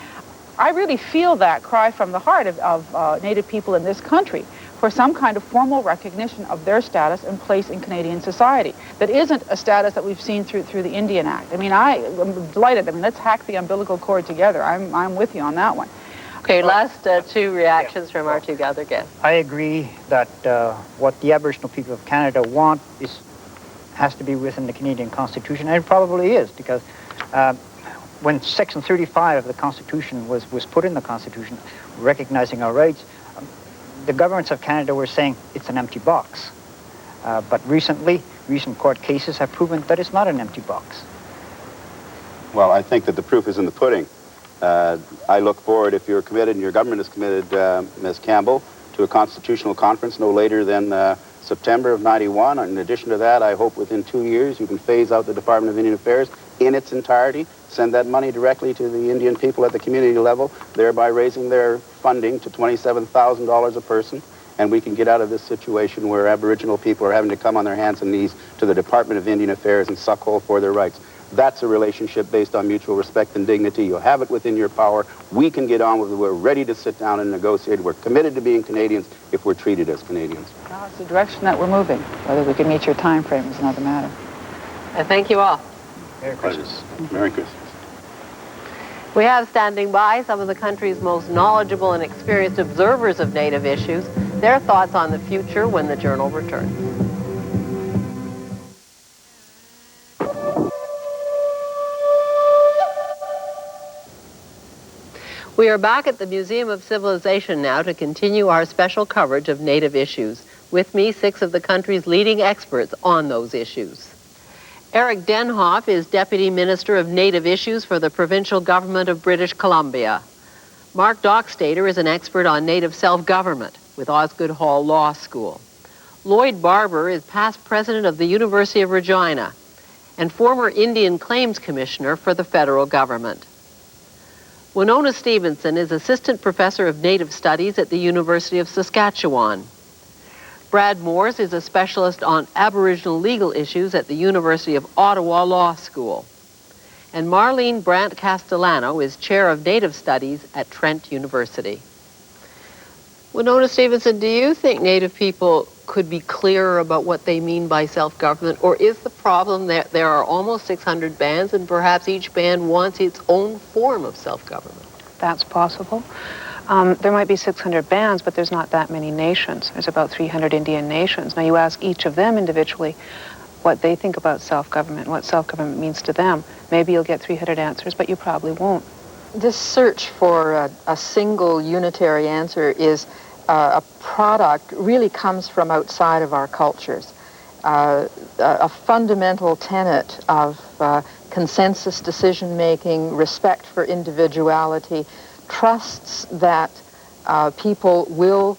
really feel that cry from the heart of Native people in this country for some kind of formal recognition of their status and place in Canadian society that isn't a status that we've seen through the Indian Act. I mean, I'm delighted. I mean, let's hack the umbilical cord together. I'm with you on that one. Okay, last two reactions from our two other guests. I agree that what the Aboriginal people of Canada want has to be within the Canadian Constitution, and it probably is, because when Section 35 of the Constitution was put in the Constitution, recognizing our rights, the governments of Canada were saying it's an empty box. But recent court cases have proven that it's not an empty box. Well, I think that the proof is in the pudding. I look forward, if you're committed and your government is committed, Ms. Campbell, to a constitutional conference no later than September of '91. In addition to that, I hope within 2 years you can phase out the Department of Indian Affairs in its entirety, send that money directly to the Indian people at the community level, thereby raising their funding to $27,000 a person, and we can get out of this situation where Aboriginal people are having to come on their hands and knees to the Department of Indian Affairs and suck hole for their rights. That's a relationship based on mutual respect and dignity. You'll have it within your power. We can get on with it. We're ready to sit down and negotiate. We're committed to being Canadians if we're treated as Canadians. Well, it's the direction that we're moving. Whether we can meet your time frame is another matter. And thank you all. Merry Christmas. Merry Christmas. We have standing by some of the country's most knowledgeable and experienced observers of Native issues, their thoughts on the future when the Journal returns. We are back at the Museum of Civilization now to continue our special coverage of Native issues. With me, 6 of the country's leading experts on those issues. Eric Denhoff is Deputy Minister of Native Issues for the Provincial Government of British Columbia. Mark Dockstader is an expert on Native self-government with Osgoode Hall Law School. Lloyd Barber is past president of the University of Regina. and former Indian Claims Commissioner for the federal government. Winona Stevenson is Assistant Professor of Native Studies at the University of Saskatchewan. Brad Moores is a specialist on Aboriginal legal issues at the University of Ottawa Law School. And Marlene Brandt Castellano is Chair of Native Studies at Trent University. Winona Stevenson, do you think Native people could be clearer about what they mean by self-government, or is the problem that there are almost 600 bands and perhaps each band wants its own form of self-government? That's possible. There might be 600 bands, but there's not that many nations. There's about 300 Indian nations. Now you ask each of them individually what they think about self-government, what self-government means to them. Maybe you'll get 300 answers, but you probably won't. This search for a single unitary answer is a product, really comes from outside of our cultures. A fundamental tenet of consensus decision-making, respect for individuality, trusts that people will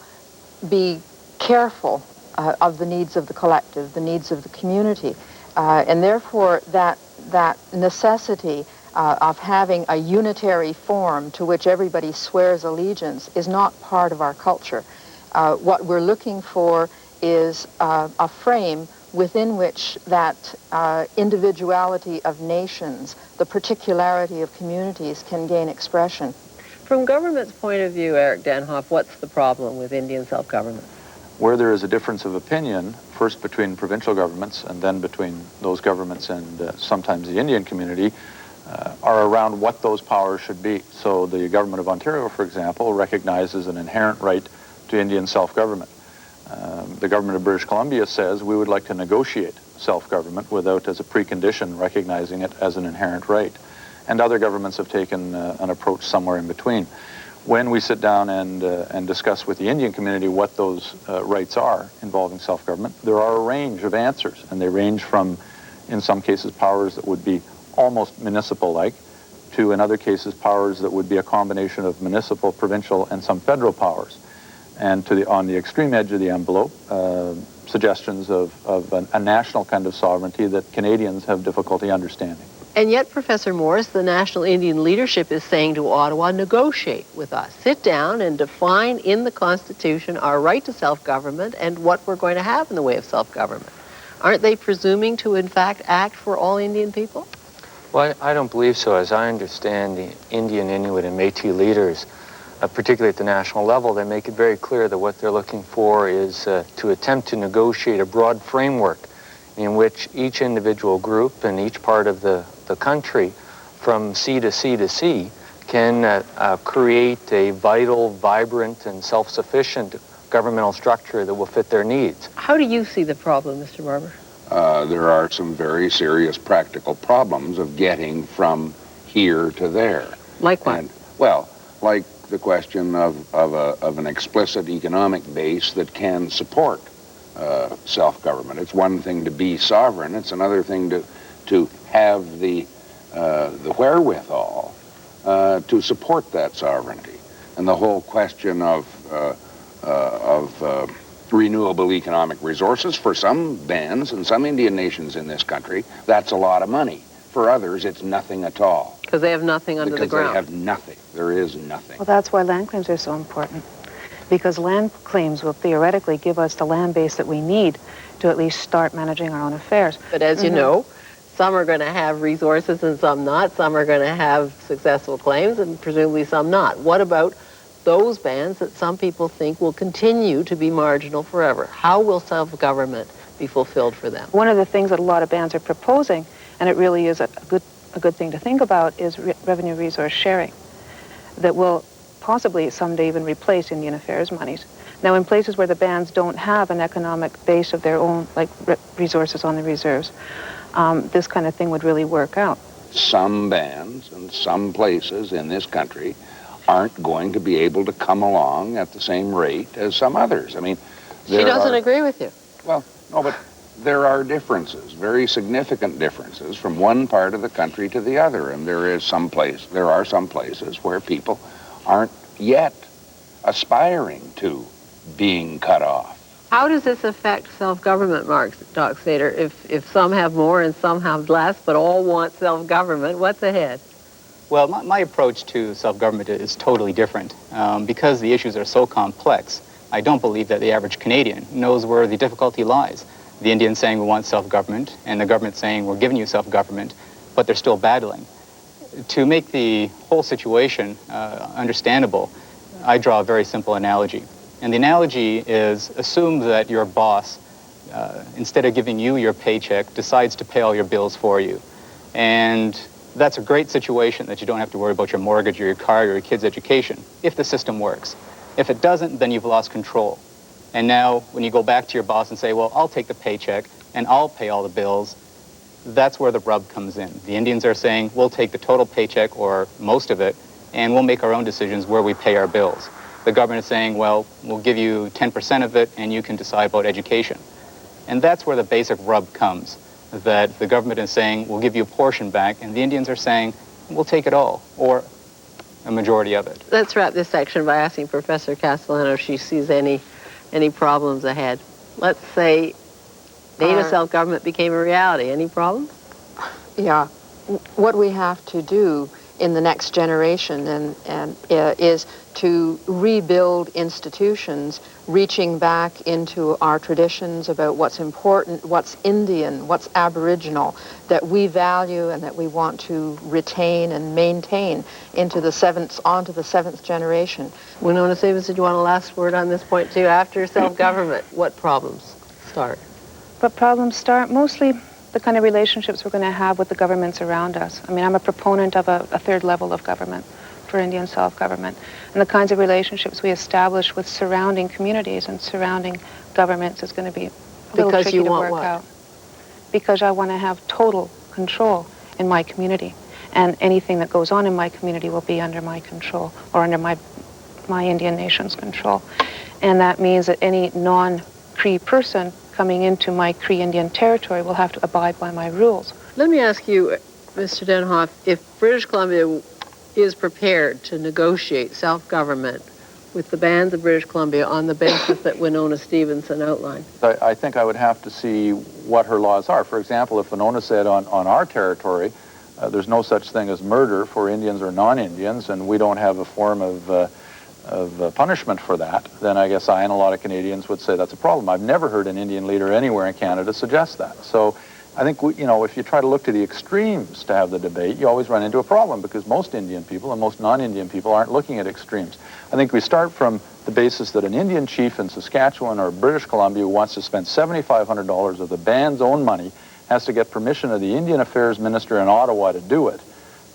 be careful of the needs of the collective, the needs of the community. And therefore, that necessity of having a unitary form to which everybody swears allegiance is not part of our culture. What we're looking for is a frame within which that individuality of nations, the particularity of communities can gain expression. From government's point of view, Eric Denhoff, what's the problem with Indian self-government? Where there is a difference of opinion, first between provincial governments and then between those governments and sometimes the Indian community, are around what those powers should be. So the government of Ontario, for example, recognizes an inherent right to Indian self-government. The government of British Columbia says we would like to negotiate self-government without, as a precondition, recognizing it as an inherent right. And other governments have taken an approach somewhere in between. When we sit down and discuss with the Indian community what those rights are involving self-government, there are a range of answers, and they range from, in some cases, powers that would be almost municipal-like, to, in other cases, powers that would be a combination of municipal, provincial, and some federal powers. And on the extreme edge of the envelope, suggestions of a national kind of sovereignty that Canadians have difficulty understanding. And yet, Professor Morris, the national Indian leadership is saying to Ottawa, negotiate with us. Sit down and define in the Constitution our right to self-government and what we're going to have in the way of self-government. Aren't they presuming to, in fact, act for all Indian people? Well, I don't believe so. As I understand the Indian, Inuit, and Métis leaders, particularly at the national level, they make it very clear that what they're looking for is to attempt to negotiate a broad framework in which each individual group and each part of the country, from sea to sea to sea, can create a vital, vibrant, and self-sufficient governmental structure that will fit their needs. How do you see the problem, Mr. Barber? There are some very serious practical problems of getting from here to there. Like what? And, well, like the question of an explicit economic base that can support self-government. It's one thing to be sovereign. It's another thing to have the wherewithal to support that sovereignty. And the whole question of renewable economic resources, for some bands and some Indian nations in this country, that's a lot of money. For others, it's nothing at all. Because they have nothing under the ground. Because they have nothing. There is nothing. Well, that's why land claims are so important. Because land claims will theoretically give us the land base that we need to at least start managing our own affairs. But as you know, some are going to have resources and some not. Some are going to have successful claims and presumably some not. What about those bands that some people think will continue to be marginal forever? How will self-government be fulfilled for them? One of the things that a lot of bands are proposing, and it really is a good thing to think about, is revenue resource sharing that will possibly someday even replace Indian Affairs monies. Now, in places where the bands don't have an economic base of their own, like resources on the reserves, this kind of thing would really work out. Some bands and some places in this country aren't going to be able to come along at the same rate as some others. I mean, She doesn't agree with you. Well, no, but there are differences, very significant differences from one part of the country to the other, and there are some places where people aren't yet aspiring to being cut off. How does this affect self-government, Doc Sater? If some have more and some have less, but all want self-government, what's ahead? Well, my approach to self-government is totally different. Because the issues are so complex, I don't believe that the average Canadian knows where the difficulty lies. The Indians saying we want self-government, and the government saying we're giving you self-government, but they're still battling. To make the whole situation understandable, I draw a very simple analogy. And the analogy is, assume that your boss, instead of giving you your paycheck, decides to pay all your bills for you. And that's a great situation that you don't have to worry about your mortgage or your car or your kid's education, if the system works. If it doesn't, then you've lost control. And now, when you go back to your boss and say, well, I'll take the paycheck and I'll pay all the bills, that's where the rub comes in. The Indians are saying, we'll take the total paycheck, or most of it, and we'll make our own decisions where we pay our bills. The government is saying, well, we'll give you 10% of it, and you can decide about education. And that's where the basic rub comes, that the government is saying, we'll give you a portion back, and the Indians are saying, we'll take it all, or a majority of it. Let's wrap this section by asking Professor Castellano if she sees any problems ahead. Let's say data self-government became a reality. Any problems? Yeah. What we have to do in the next generation is to rebuild institutions, reaching back into our traditions about what's important, what's Indian, what's Aboriginal, that we value and that we want to retain and maintain onto the seventh generation. Winona Stevens, did you want a last word on this point too? After self-government, what problems start? What problems start? Mostly the kind of relationships we're going to have with the governments around us. I mean, I'm a proponent of a third level of government for Indian self-government, and the kinds of relationships we establish with surrounding communities and surrounding governments is going to be a little tricky to work out. Because I want to have total control in my community, and anything that goes on in my community will be under my control, or under my Indian nation's control. And that means that any non-Cree person coming into my Cree Indian territory will have to abide by my rules. Let me ask you, Mr. Denhoff, if British Columbia is prepared to negotiate self-government with the bands of British Columbia on the basis that Winona Stevenson outlined? I think I would have to see what her laws are. For example, if Winona said on our territory, there's no such thing as murder for Indians or non-Indians, and we don't have a form of punishment for that, then I guess I and a lot of Canadians would say that's a problem. I've never heard an Indian leader anywhere in Canada suggest that. So I think, if you try to look to the extremes to have the debate, you always run into a problem, because most Indian people and most non-Indian people aren't looking at extremes. I think we start from the basis that an Indian chief in Saskatchewan or British Columbia who wants to spend $7,500 of the band's own money has to get permission of the Indian Affairs Minister in Ottawa to do it.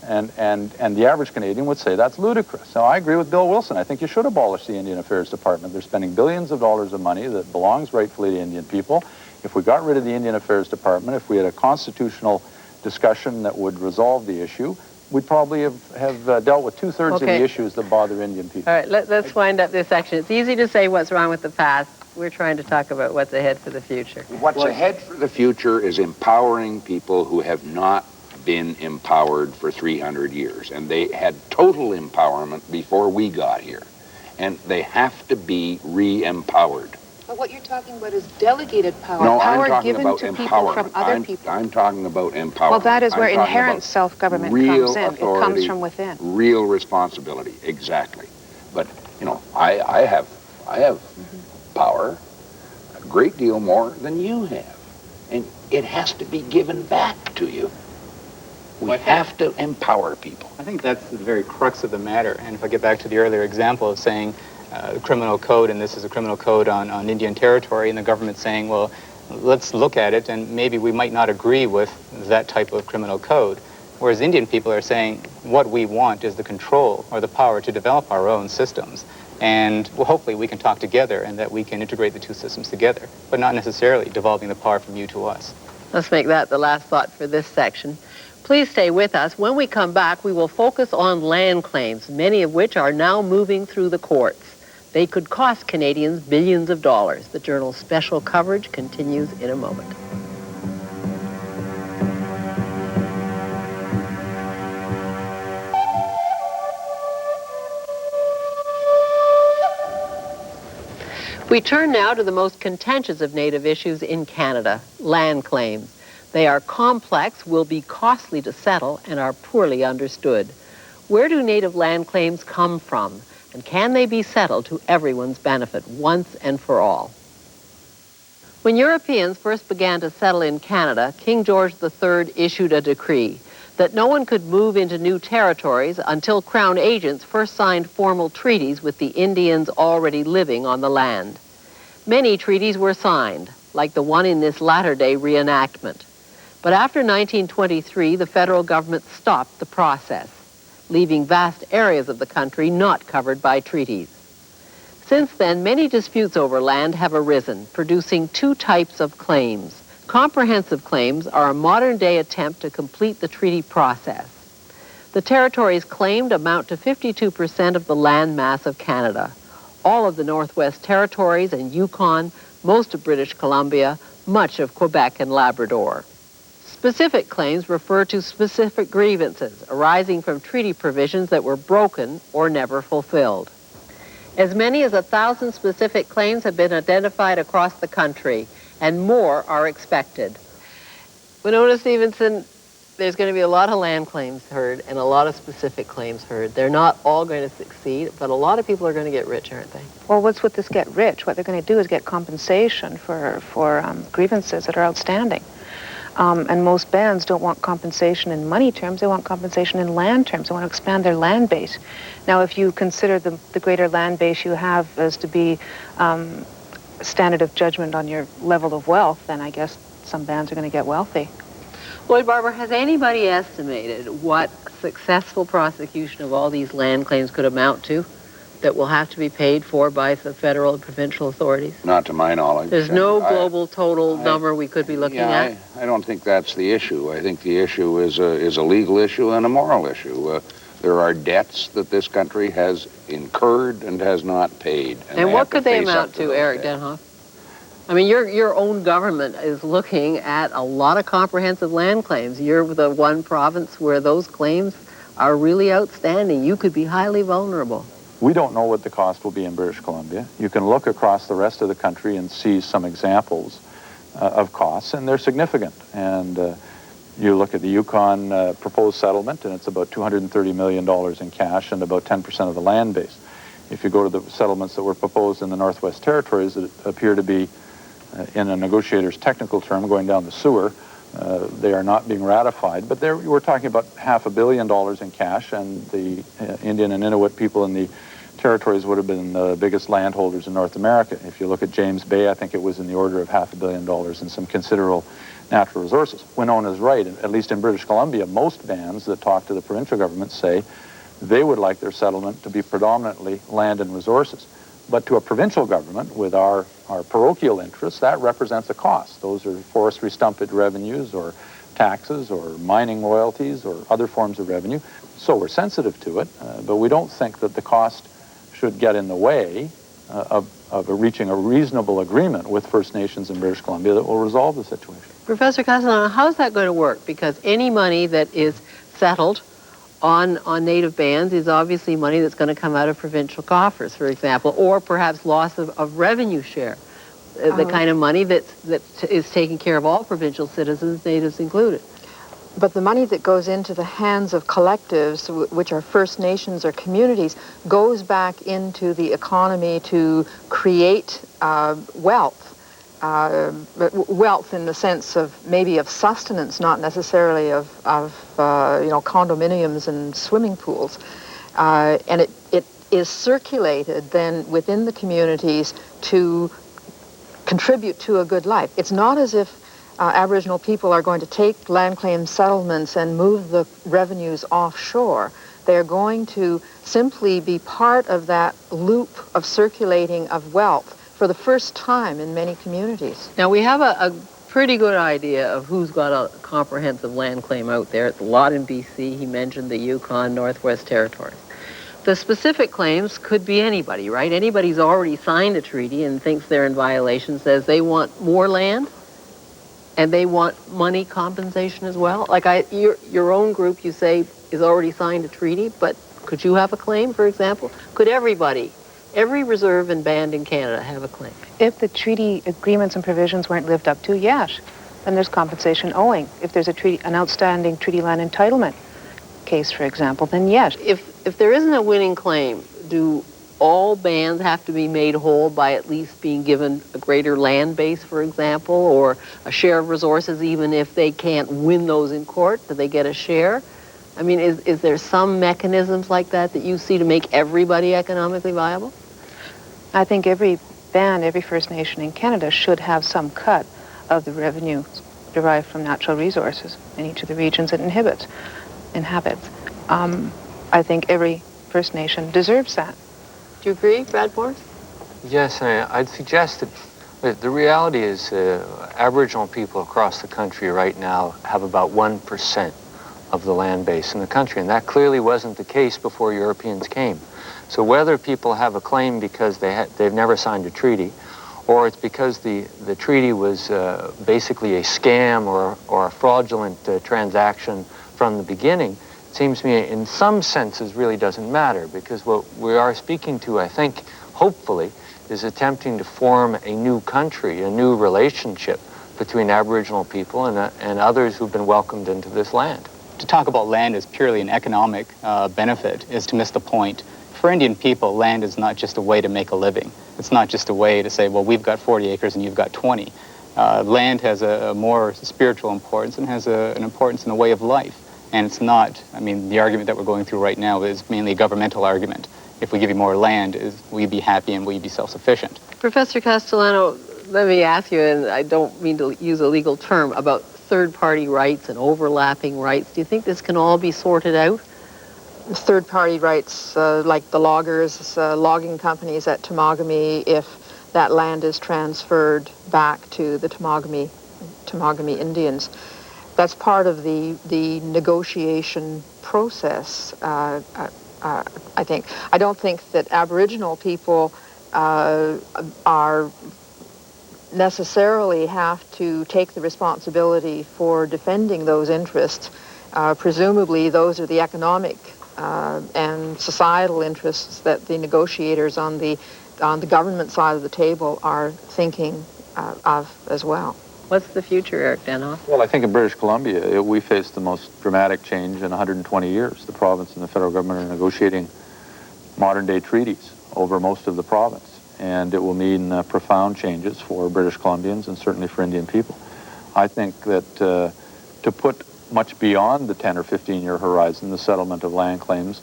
And the average Canadian would say that's ludicrous. Now, I agree with Bill Wilson. I think you should abolish the Indian Affairs Department. They're spending billions of dollars of money that belongs rightfully to Indian people. If we got rid of the Indian Affairs Department, if we had a constitutional discussion that would resolve the issue, we'd probably have dealt with two-thirds of the issues that bother Indian people. All right, let's wind up this section. It's easy to say what's wrong with the past. We're trying to talk about what's ahead for the future. What's ahead for the future is empowering people who have not been empowered for 300 years. And they had total empowerment before we got here. And they have to be re-empowered. But what you're talking about is delegated power. No, power I'm talking given about to people empowerment. from other people. I'm talking about empowerment. Well, that is where I'm talking inherent about self-government real comes in. authority, It comes from within. Real responsibility, exactly. But, I have power, a great deal more than you have. And it has to be given back to you. We have to empower people. I think that's the very crux of the matter. And if I get back to the earlier example of saying criminal code, and this is a criminal code on Indian territory, and the government saying, well, let's look at it, and maybe we might not agree with that type of criminal code. Whereas Indian people are saying what we want is the control or the power to develop our own systems. And well, hopefully we can talk together and that we can integrate the two systems together, but not necessarily devolving the power from you to us. Let's make that the last thought for this section. Please stay with us. When we come back, we will focus on land claims, many of which are now moving through the courts. They could cost Canadians billions of dollars. The Journal's special coverage continues in a moment. We turn now to the most contentious of Native issues in Canada, land claims. They are complex, will be costly to settle, and are poorly understood. Where do Native land claims come from, and can they be settled to everyone's benefit once and for all? When Europeans first began to settle in Canada, King George III issued a decree that no one could move into new territories until Crown agents first signed formal treaties with the Indians already living on the land. Many treaties were signed, like the one in this latter-day reenactment. But after 1923, the federal government stopped the process, leaving vast areas of the country not covered by treaties. Since then, many disputes over land have arisen, producing two types of claims. Comprehensive claims are a modern-day attempt to complete the treaty process. The territories claimed amount to 52% of the land mass of Canada, all of the Northwest Territories and Yukon, most of British Columbia, much of Quebec and Labrador. Specific claims refer to specific grievances arising from treaty provisions that were broken or never fulfilled. As many as 1,000 specific claims have been identified across the country, and more are expected. Winona Stevenson, there's going to be a lot of land claims heard and a lot of specific claims heard. They're not all going to succeed, but a lot of people are going to get rich, aren't they? Well, what's with this get rich? What they're going to do is get compensation for grievances that are outstanding. And most bands don't want compensation in money terms, they want compensation in land terms. They want to expand their land base. Now, if you consider the greater land base you have as to be standard of judgment on your level of wealth, then I guess some bands are going to get wealthy. Lloyd Barber, has anybody estimated what successful prosecution of all these land claims could amount to that will have to be paid for by the federal and provincial authorities? Not to my knowledge. There's no global total number we could be looking at? I don't think that's the issue. I think the issue is a legal issue and a moral issue. There are debts that this country has incurred and has not paid. And what could they amount to, Eric Denhoff? I mean, your own government is looking at a lot of comprehensive land claims. You're the one province where those claims are really outstanding. You could be highly vulnerable. We don't know what the cost will be in British Columbia. You can look across the rest of the country and see some examples of costs, and they're significant. And you look at the Yukon proposed settlement, and it's about $230 million in cash and about 10% of the land base. If you go to the settlements that were proposed in the Northwest Territories, that appear to be, in a negotiator's technical term, going down the sewer, they are not being ratified. But there, we're talking about $500 million in cash, and the Indian and Inuit people in the territories would have been the biggest landholders in North America. If you look at James Bay, I think it was in the order of $500 million and some considerable natural resources. Winona's right. At least in British Columbia, most bands that talk to the provincial government say they would like their settlement to be predominantly land and resources. But to a provincial government, with our parochial interests, that represents a cost. Those are forestry stumpage revenues or taxes or mining royalties or other forms of revenue. So we're sensitive to it, but we don't think that the cost should get in the way of reaching a reasonable agreement with First Nations in British Columbia that will resolve the situation. Professor Castellano, how's that going to work? Because any money that is settled on Native bands is obviously money that's going to come out of provincial coffers, for example, or perhaps loss of revenue share, the kind of money that is taking care of all provincial citizens, Natives included. But the money that goes into the hands of collectives, which are First Nations or communities, goes back into the economy to create wealth. Wealth in the sense of maybe of sustenance, not necessarily of condominiums and swimming pools. And it is circulated then within the communities to contribute to a good life. It's not as if Aboriginal people are going to take land claim settlements and move the revenues offshore. They're going to simply be part of that loop of circulating of wealth for the first time in many communities. Now, we have a pretty good idea of who's got a comprehensive land claim out there. It's a lot in BC. He mentioned the Yukon, Northwest Territories. The specific claims could be anybody, right? Anybody who's already signed a treaty and thinks they're in violation says they want more land and they want money compensation as well. Like your own group, you say, is already signed a treaty, but could you have a claim, for example? Could everybody every reserve and band in Canada have a claim? If the treaty agreements and provisions weren't lived up to, yes. Then there's compensation owing. If there's an outstanding treaty land entitlement case, for example, then yes. If there isn't a winning claim, do all bands have to be made whole by at least being given a greater land base, for example, or a share of resources, even if they can't win those in court? Do they get a share? I mean, is there some mechanisms like that that you see to make everybody economically viable? I think every band, every First Nation in Canada should have some cut of the revenue derived from natural resources in each of the regions it inhabits. I think every First Nation deserves that. Do you agree, Brad Morris? Yes, I'd suggest that the reality is Aboriginal people across the country right now have about 1% of the land base in the country, and that clearly wasn't the case before Europeans came. So whether people have a claim because they've never signed a treaty, or it's because the treaty was basically a scam or a fraudulent transaction from the beginning, it seems to me in some senses really doesn't matter, because what we are speaking to, I think, hopefully, is attempting to form a new country, a new relationship between Aboriginal people and others who've been welcomed into this land. To talk about land as purely an economic benefit is to miss the point. For Indian people, land is not just a way to make a living. It's not just a way to say, well, we've got 40 acres and you've got 20. Land has a more spiritual importance and has an importance in a way of life. And it's not, I mean, the argument that we're going through right now is mainly a governmental argument. If we give you more land, will you be happy and will you be self-sufficient? Professor Castellano, let me ask you, and I don't mean to use a legal term, about third-party rights and overlapping rights. Do you think this can all be sorted out? Third-party rights, like the loggers, logging companies at Temagami, if that land is transferred back to the Temagami Indians. That's part of the negotiation process, I think. I don't think that Aboriginal people are necessarily have to take the responsibility for defending those interests. Presumably, those are the economic and societal interests that the negotiators on the government side of the table are thinking of as well. What's the future, Eric Danoff? Well, I think in British Columbia, we face the most dramatic change in 120 years. The province and the federal government are negotiating modern-day treaties over most of the province, and it will mean profound changes for British Columbians and certainly for Indian people. I think that to put much beyond the 10 or 15-year horizon, the settlement of land claims,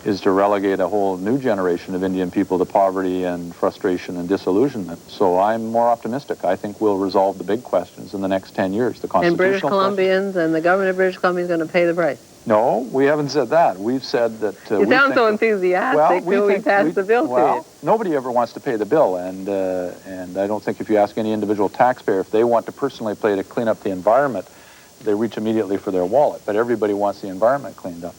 is to relegate a whole new generation of Indian people to poverty and frustration and disillusionment. So I'm more optimistic. I think we'll resolve the big questions in the next 10 years. The constitutional and British Columbians and the government of British Columbia is going to pay the price. No, we haven't said that. We've said that... you sound so enthusiastic till we pass the bill to you. Nobody ever wants to pay the bill, and I don't think if you ask any individual taxpayer if they want to personally pay to clean up the environment, they reach immediately for their wallet. But everybody wants the environment cleaned up.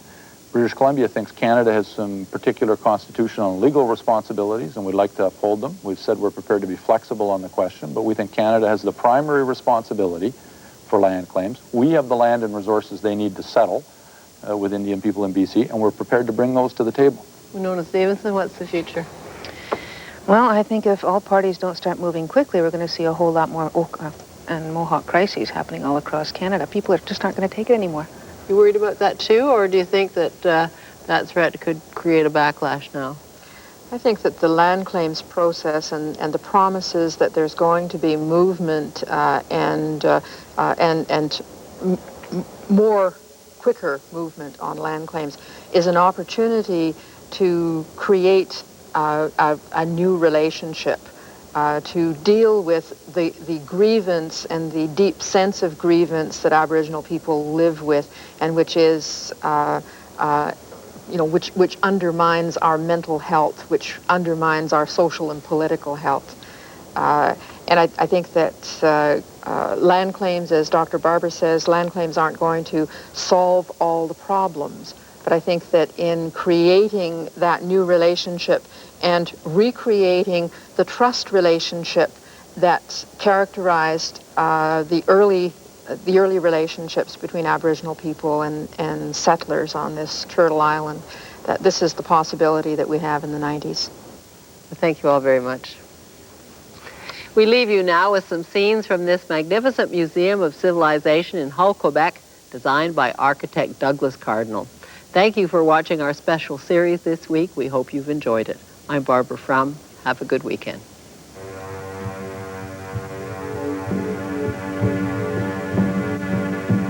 British Columbia thinks Canada has some particular constitutional and legal responsibilities, and we'd like to uphold them. We've said we're prepared to be flexible on the question, but we think Canada has the primary responsibility for land claims. We have the land and resources they need to settle with Indian people in BC, and we're prepared to bring those to the table. Winona Stevenson, what's the future? Well, I think if all parties don't start moving quickly, we're going to see a whole lot more Oka and Mohawk crises happening all across Canada. People just aren't going to take it anymore. You worried about that too, or do you think that that threat could create a backlash now? I think that the land claims process and the promises that there's going to be movement and more quicker movement on land claims is an opportunity to create a new relationship, to deal with the grievance and the deep sense of grievance that Aboriginal people live with, and which is, which undermines our mental health, which undermines our social and political health. And I think that land claims, as Dr. Barber says, land claims aren't going to solve all the problems. But I think that in creating that new relationship and recreating the trust relationship that characterized the early relationships between Aboriginal people and settlers on this Turtle Island, that this is the possibility that we have in the 90s. Thank you all very much. We leave you now with some scenes from this magnificent Museum of Civilization in Hull, Quebec, designed by architect Douglas Cardinal. Thank you for watching our special series this week. We hope you've enjoyed it. I'm Barbara Frum. Have a good weekend.